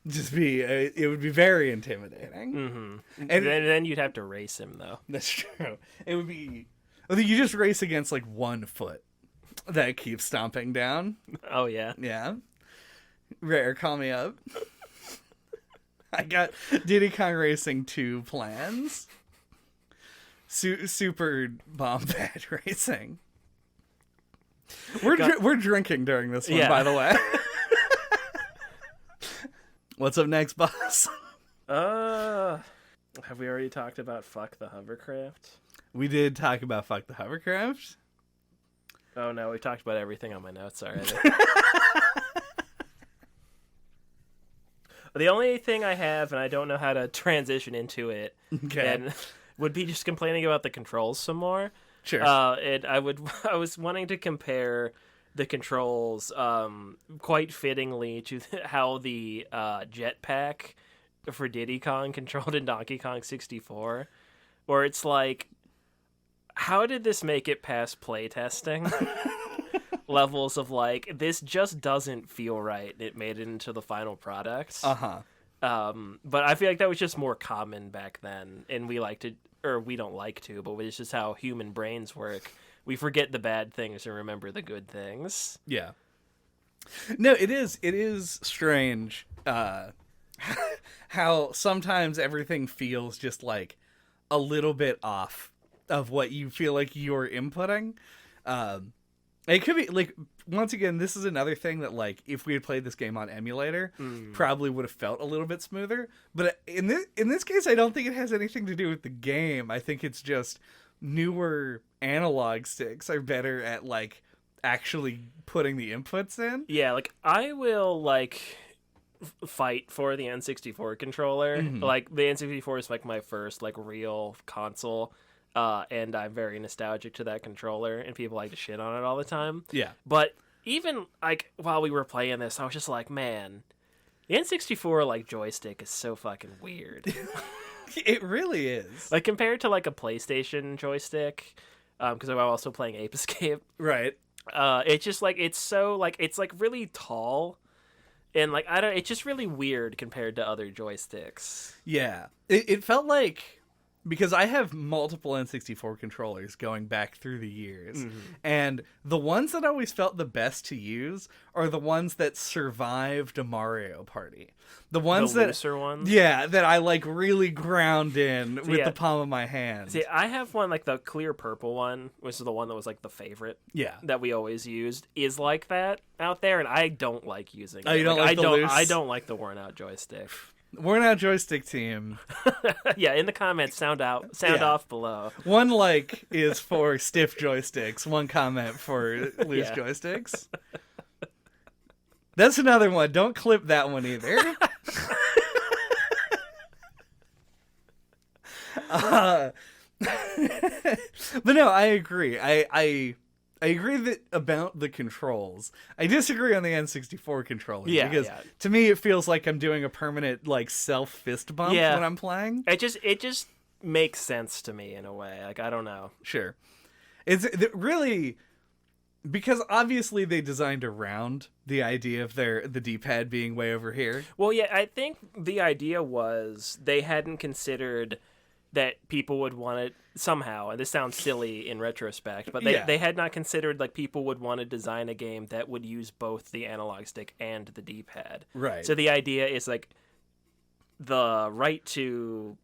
S1: It would be very intimidating.
S2: And then you'd have to race him though.
S1: That's true. It would be. I think you just race against like 1 foot that keeps stomping down.
S2: Oh yeah.
S1: Yeah. Rare, call me up. I got Diddy Kong Racing 2 plans. Super bomb bad racing. We're drinking during this one, by the way. What's up next, boss?
S2: Have we already talked about Fuck the Hovercraft?
S1: We did talk about Fuck the Hovercraft.
S2: Oh no, we talked about everything on my notes already. The only thing I have, and I don't know how to transition into it, and would be just complaining about the controls some more.
S1: Sure.
S2: And I was wanting to compare the controls, quite fittingly to how the jetpack for Diddy Kong controlled in Donkey Kong 64, where it's like, how did this make it past playtesting? Levels of like, this just doesn't feel right. It made it into the final product. But I feel like that was just more common back then, and we don't like to, but it's just how human brains work. We forget the bad things and remember the good things.
S1: Yeah. No, it is strange how sometimes everything feels just like a little bit off of what you feel like you're inputting. It could be like, once again, this is another thing that like if we had played this game on emulator, probably would have felt a little bit smoother. But in this case, I don't think it has anything to do with the game. I think it's just newer analog sticks are better at like actually putting the inputs in.
S2: Yeah, like I will like fight for the N64 controller. Like the N64 is like my first like real console. And I'm very nostalgic to that controller, and people like to shit on it all the time.
S1: Yeah.
S2: But even, like, while we were playing this, I was just like, man, the N64, like, joystick is so fucking weird.
S1: It really is.
S2: Like, compared to, like, a PlayStation joystick, because I'm also playing Ape Escape.
S1: Right.
S2: It's just, like, it's so, like, it's, like, really tall. And, like, it's just really weird compared to other joysticks.
S1: Yeah. It felt like, because I have multiple N64 controllers going back through the years, and the ones that always felt the best to use are the ones that survived a Mario Party. The
S2: looser ones?
S1: Yeah, that I like really ground in with the palm of my hand.
S2: See, I have one, like the clear purple one, which is the one that was like the favorite.
S1: Yeah.
S2: That we always used, is like that out there, and I don't like using it.
S1: Oh, you don't like the loose?
S2: I don't like the worn out joystick.
S1: Worn out joystick team.
S2: Yeah, in the comments, sound off below.
S1: One like is for stiff joysticks. One comment for loose joysticks. That's another one. Don't clip that one either. But no, I agree. I agree that about the controls. I disagree on the N64 controller.
S2: Yeah,
S1: because to me it feels like I'm doing a permanent like self fist bump when I'm playing.
S2: It just makes sense to me in a way. Like, I don't know.
S1: Sure. It's really because obviously they designed around the idea of the D-pad being way over here.
S2: Well, yeah, I think the idea was they hadn't considered that people would want it somehow, and this sounds silly in retrospect, but they had not considered like people would want to design a game that would use both the analog stick and the D-pad.
S1: Right.
S2: So the idea is like the right two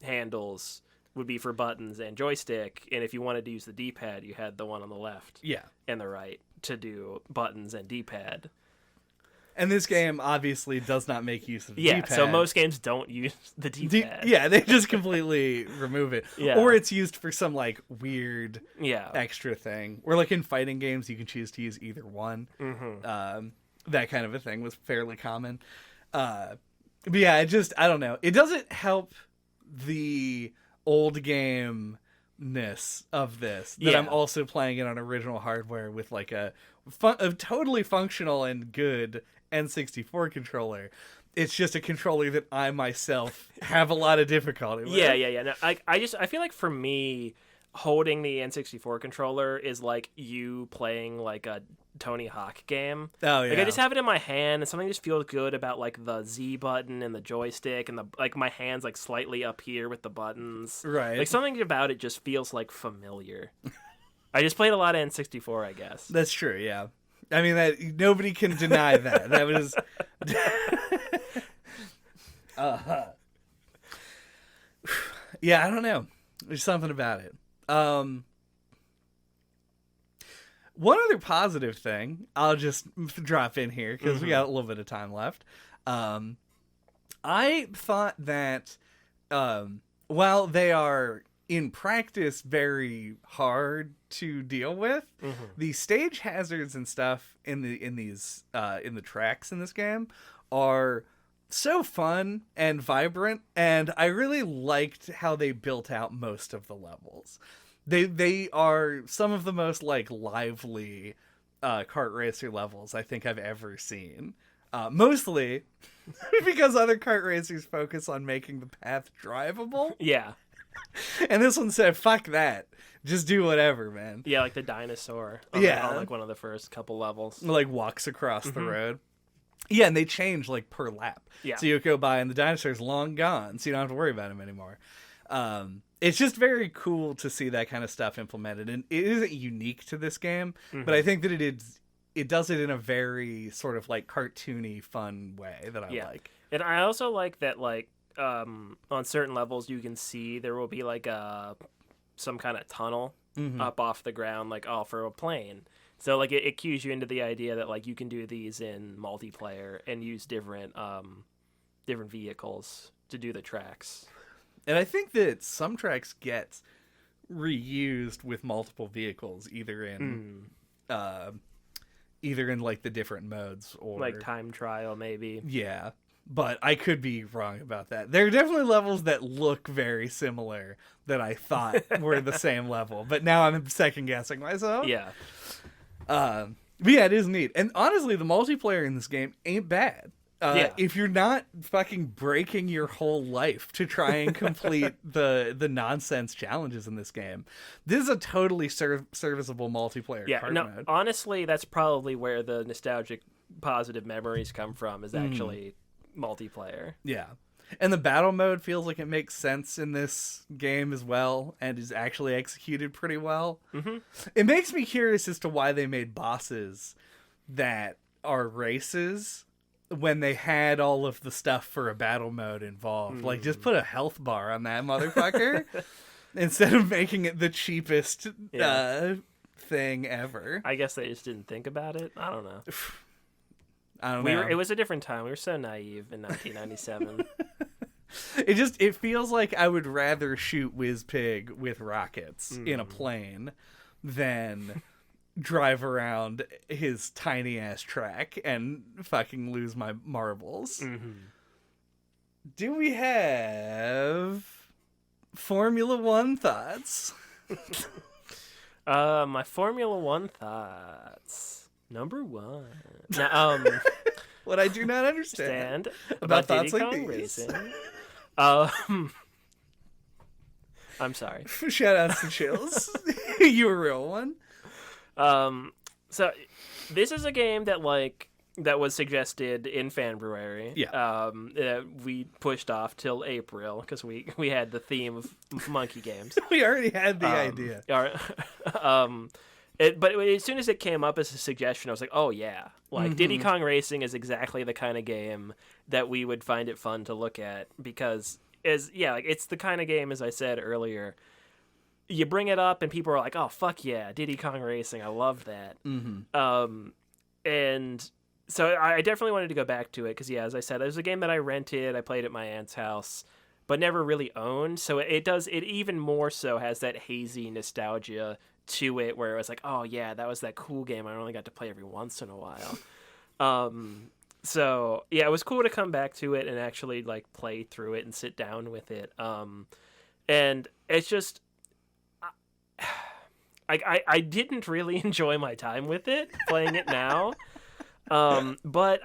S2: handles would be for buttons and joystick, and if you wanted to use the D-pad, you had the one on the left and the right to do buttons and D-pad.
S1: And this game obviously does not make use of the D-pad.
S2: So most games don't use the D-pad.
S1: They just completely remove it.
S2: Yeah.
S1: Or it's used for some like weird extra thing. Or like in fighting games, you can choose to use either one. Mm-hmm. That kind of a thing was fairly common. But yeah, I don't know. It doesn't help the old game-ness of this that I'm also playing it on original hardware with like a totally functional and good N64 controller. It's just a controller that I myself have a lot of difficulty with.
S2: Yeah. No, I feel like for me, holding the N64 controller is like you playing like a Tony Hawk game.
S1: Oh yeah.
S2: Like I just have it in my hand, and something just feels good about like the Z button and the joystick and the like my hands like slightly up here with the buttons.
S1: Right.
S2: Like something about it just feels like familiar. I just played a lot of N64, I guess.
S1: That's true. Yeah. I mean that nobody can deny that. That was. Yeah, I don't know. There's something about it. One other positive thing I'll just drop in here because we got a little bit of time left. I thought that while they are in practice very hard to deal with, the stage hazards and stuff in the tracks in this game are so fun and vibrant, and I really liked how they built out most of the levels. They are some of the most like lively kart racer levels I think I've ever seen. Mostly because other kart racers focus on making the path drivable.
S2: Yeah.
S1: And this one said, fuck that. Just do whatever, man.
S2: Yeah, like the dinosaur. On like one of the first couple levels.
S1: Like walks across the road. Yeah, and they change like per lap.
S2: Yeah.
S1: So you go by and the dinosaur's long gone, so you don't have to worry about him anymore. It's just very cool to see that kind of stuff implemented. And it isn't unique to this game, but I think that it does it in a very sort of like cartoony, fun way that I like.
S2: And I also like that like on certain levels you can see there will be like some kind of tunnel up off the ground, like for a plane. So like it cues you into the idea that like you can do these in multiplayer and use different vehicles to do the tracks.
S1: And I think that some tracks get reused with multiple vehicles, either in like the different modes or
S2: like time trial maybe.
S1: Yeah. But I could be wrong about that. There are definitely levels that look very similar that I thought were the same level. But now I'm second guessing myself.
S2: Yeah.
S1: But yeah, it is neat. And honestly, the multiplayer in this game ain't bad. If you're not fucking breaking your whole life to try and complete the nonsense challenges in this game, this is a totally serviceable multiplayer kart mode.
S2: Honestly, that's probably where the nostalgic positive memories come from, is actually multiplayer.
S1: Yeah. And the battle mode feels like it makes sense in this game as well, and is actually executed pretty well. It makes me curious as to why they made bosses that are races when they had all of the stuff for a battle mode involved. Like, just put a health bar on that motherfucker instead of making it the cheapest thing ever.
S2: I guess they just didn't think about it. I don't know.
S1: I don't know.
S2: It was a different time. We were so naive in 1997.
S1: It feels like I would rather shoot Wiz Pig with rockets in a plane than drive around his tiny ass track and fucking lose my marbles.
S2: Mm-hmm.
S1: Do we have Formula One thoughts?
S2: My Formula One thoughts. Number one. Now,
S1: what I do not understand
S2: about
S1: thoughts
S2: Diddy
S1: like
S2: Kong
S1: these.
S2: Racing. I'm sorry.
S1: Shout outs to Chills. You a real one.
S2: So this is a game that was suggested in February.
S1: Yeah.
S2: We pushed off till Ape-ril because we had the theme of monkey games.
S1: We already had the idea.
S2: But as soon as it came up as a suggestion, I was like, oh yeah, Diddy Kong Racing is exactly the kind of game that we would find it fun to look at because it's the kind of game, as I said earlier, you bring it up and people are like, oh fuck yeah, Diddy Kong Racing, I love that. And so I definitely wanted to go back to it because, as I said, it was a game that I rented. I played at my aunt's house, but never really owned. So it even more so has that hazy nostalgia to it where it was like, oh yeah, that was that cool game I only got to play every once in a while. So yeah, it was cool to come back to it and actually play through it and sit down with it. And it's just, I didn't really enjoy my time with it playing it now. But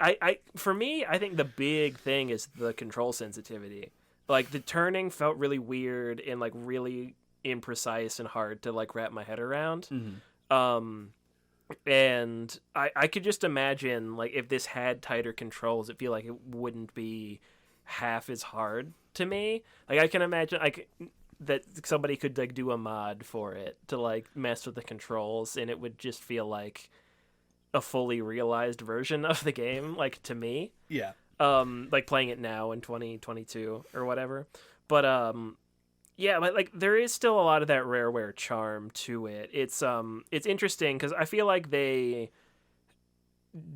S2: for me, I think the big thing is the control sensitivity. The turning felt really weird and really imprecise and hard to wrap my head around. And I could just imagine if this had tighter controls, I feel like it wouldn't be half as hard to me. I can imagine that somebody could do a mod for it to mess with the controls, and it would just feel like a fully realized version of the game, to me.
S1: Yeah.
S2: Playing it now in 2022 or whatever. But yeah, but there is still a lot of that Rareware charm to it. It's interesting because I feel like they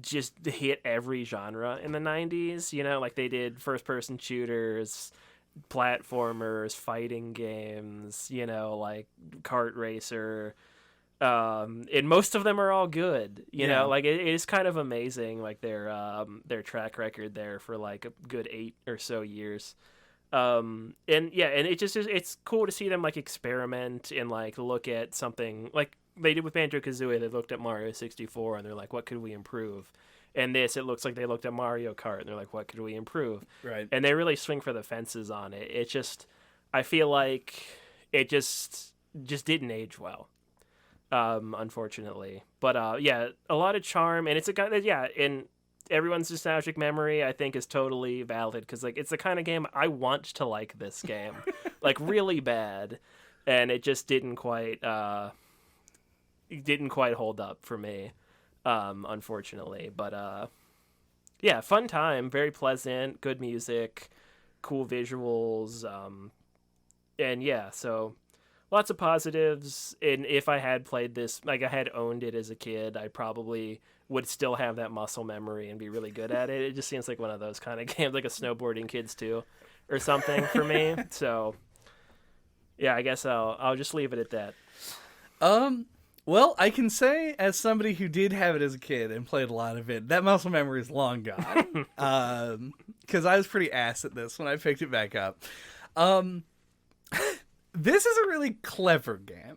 S2: just hit every genre in the 90s, they did first person shooters, platformers, fighting games, kart racer, and most of them are all good. You know, it is kind of amazing, their track record there for a good 8 or so years. And it's cool to see them experiment and look at something like they did with Banjo-Kazooie. They looked at Mario 64 and they're like, what could we improve? And it looks like they looked at Mario Kart and they're like, what could we improve?
S1: Right.
S2: And they really swing for the fences on it. It just, I feel like it just didn't age well, unfortunately. But a lot of charm, and it's a guy that, and everyone's nostalgic memory, I think, is totally valid because it's the kind of game I want to like this game, really bad, and it just didn't quite hold up for me. Unfortunately, but fun time, very pleasant, good music, cool visuals, and so lots of positives. And if I had played this, I had owned it as a kid, I probably would still have that muscle memory and be really good at it. It just seems like one of those kind of games, like a snowboarding Kids 2 or something for me. So yeah, I guess I'll just leave it at that.
S1: Well, I can say, as somebody who did have it as a kid and played a lot of it, that muscle memory is long gone. Because I was pretty ass at this when I picked it back up. This is a really clever game.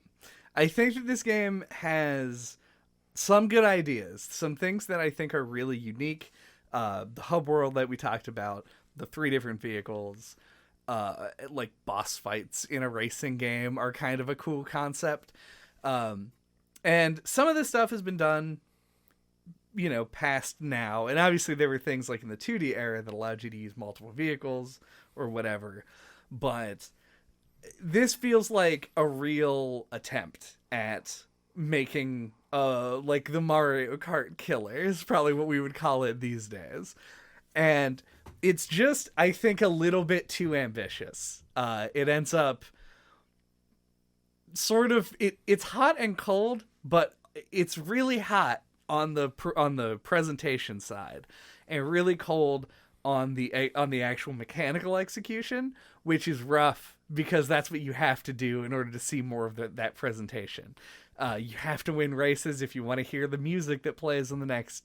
S1: I think that this game has some good ideas, some things that I think are really unique. The hub world that we talked about, the 3 different vehicles, boss fights in a racing game are kind of a cool concept. And some of this stuff has been done, past now. And obviously there were things in the 2D era that allowed you to use multiple vehicles or whatever. But this feels like a real attempt at making, the Mario Kart killer is probably what we would call it these days. And it's just, I think, a little bit too ambitious. It ends up sort of, it's hot and cold, but it's really hot on the presentation side and really cold on the actual mechanical execution, which is rough because that's what you have to do in order to see more of that presentation. You have to win races if you want to hear the music that plays on the next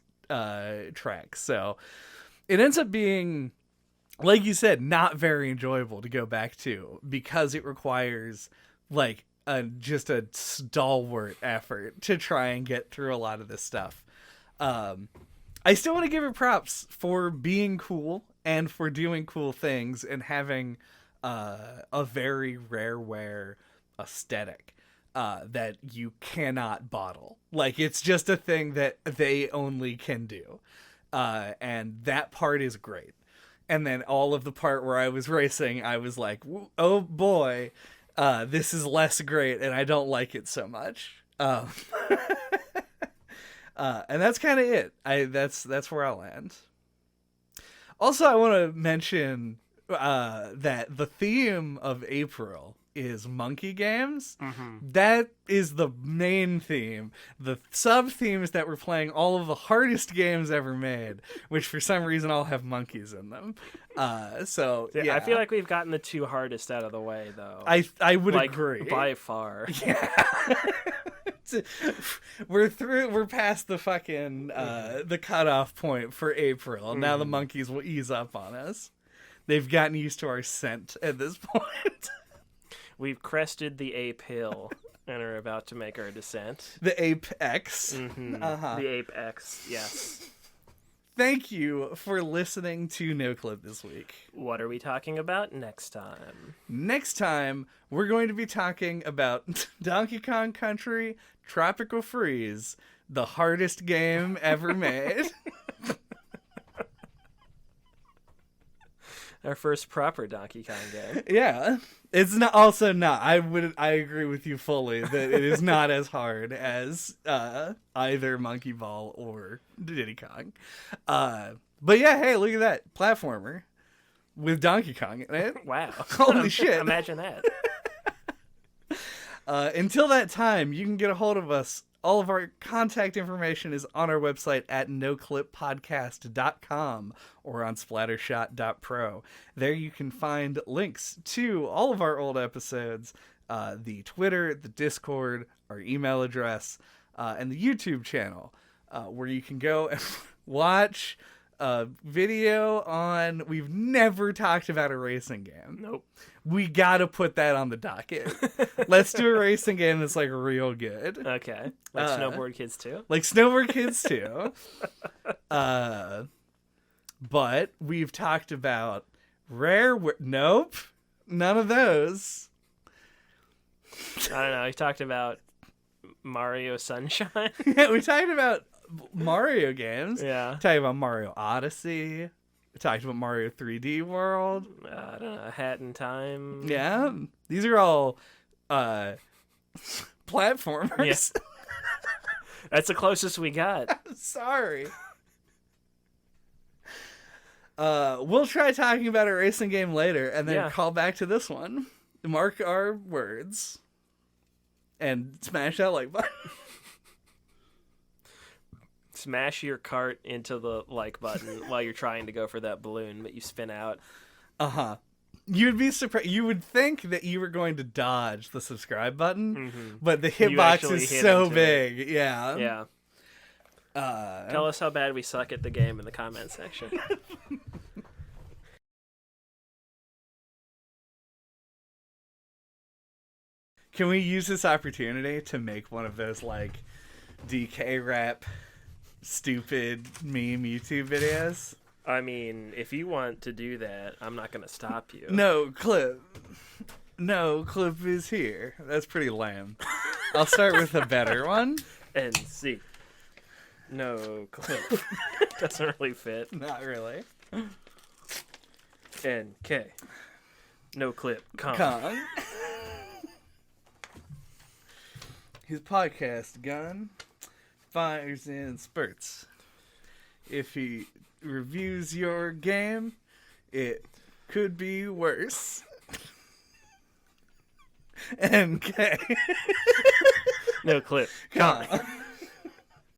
S1: track. So it ends up being, like you said, not very enjoyable to go back to because it requires like just a stalwart effort to try and get through a lot of this stuff. I still want to give her props for being cool and for doing cool things and having a very rareware aesthetic that you cannot bottle. Like, it's just a thing that they only can do. And that part is great. And then all of the part where I was racing, I was like, oh boy, this is less great and I don't like it so much. And that's kind of it. That's where I'll land. Also, I want to mention that the theme of Ape-ril is monkey games. Mm-hmm. That is the main theme. The sub themes that we're playing, all of the hardest games ever made, which for some reason all have monkeys in them. So yeah,
S2: I feel like we've gotten the two hardest out of the way, though.
S1: I would agree
S2: by far.
S1: Yeah. We're past the fucking the cutoff point for Ape-ril. Mm. Now the monkeys will ease up on us. They've gotten used to our scent at this point.
S2: We've crested the Ape Hill and are about to make our descent.
S1: The Apex.
S2: Mm-hmm. Uh-huh. The Apex, yes.
S1: Thank you for listening to No Clip this week.
S2: What are we talking about next time?
S1: Next time, we're going to be talking about Donkey Kong Country Tropical Freeze, the hardest game ever made.
S2: Our first proper Donkey Kong game.
S1: Yeah. It's not I agree with you fully that it is not as hard as either Monkey Ball or Diddy Kong. But yeah, hey, look at that platformer with Donkey Kong in it.
S2: Wow.
S1: Holy shit.
S2: Imagine that.
S1: Until that time, you can get a hold of us. All of our contact information is on our website at noclippodcast.com or on splattershot.pro. There you can find links to all of our old episodes, the Twitter, the Discord, our email address, and the YouTube channel, where you can go and watch a video on... We've never talked about a racing game.
S2: Nope.
S1: We gotta put that on the docket. Let's do a racing game that's like real good.
S2: Okay. Like Snowboard Kids 2?
S1: Like Snowboard Kids 2. But we've talked about nope. None of those.
S2: I don't know. We talked about Mario Sunshine.
S1: Yeah, we talked about Mario games.
S2: Yeah.
S1: We talked about Mario Odyssey. We talked about Mario 3D World.
S2: I don't know. Hat in Time.
S1: Yeah. These are all platformers.
S2: Yeah. That's the closest we got.
S1: I'm sorry. We'll try talking about a racing game later and then call back to this one. Mark our words. And smash that like button.
S2: Smash your cart into the like button while you're trying to go for that balloon, but you spin out.
S1: Uh-huh. You'd be surprised. You would think that you were going to dodge the subscribe button, but the hitbox is so big. It. Yeah.
S2: Yeah. Tell us how bad we suck at the game in the comment section.
S1: Can we use this opportunity to make one of those, like, DK rap stupid meme YouTube videos?
S2: I mean, if you want to do that, I'm not going to stop you.
S1: No clip is here. That's pretty lame. I'll start with a better one.
S2: NC. No clip. Doesn't really fit.
S1: Not really.
S2: NK. No clip.
S1: Kong. His podcast gun fires in spurts. If he reviews your game, it could be worse. NK.
S2: No clip.
S1: Kong.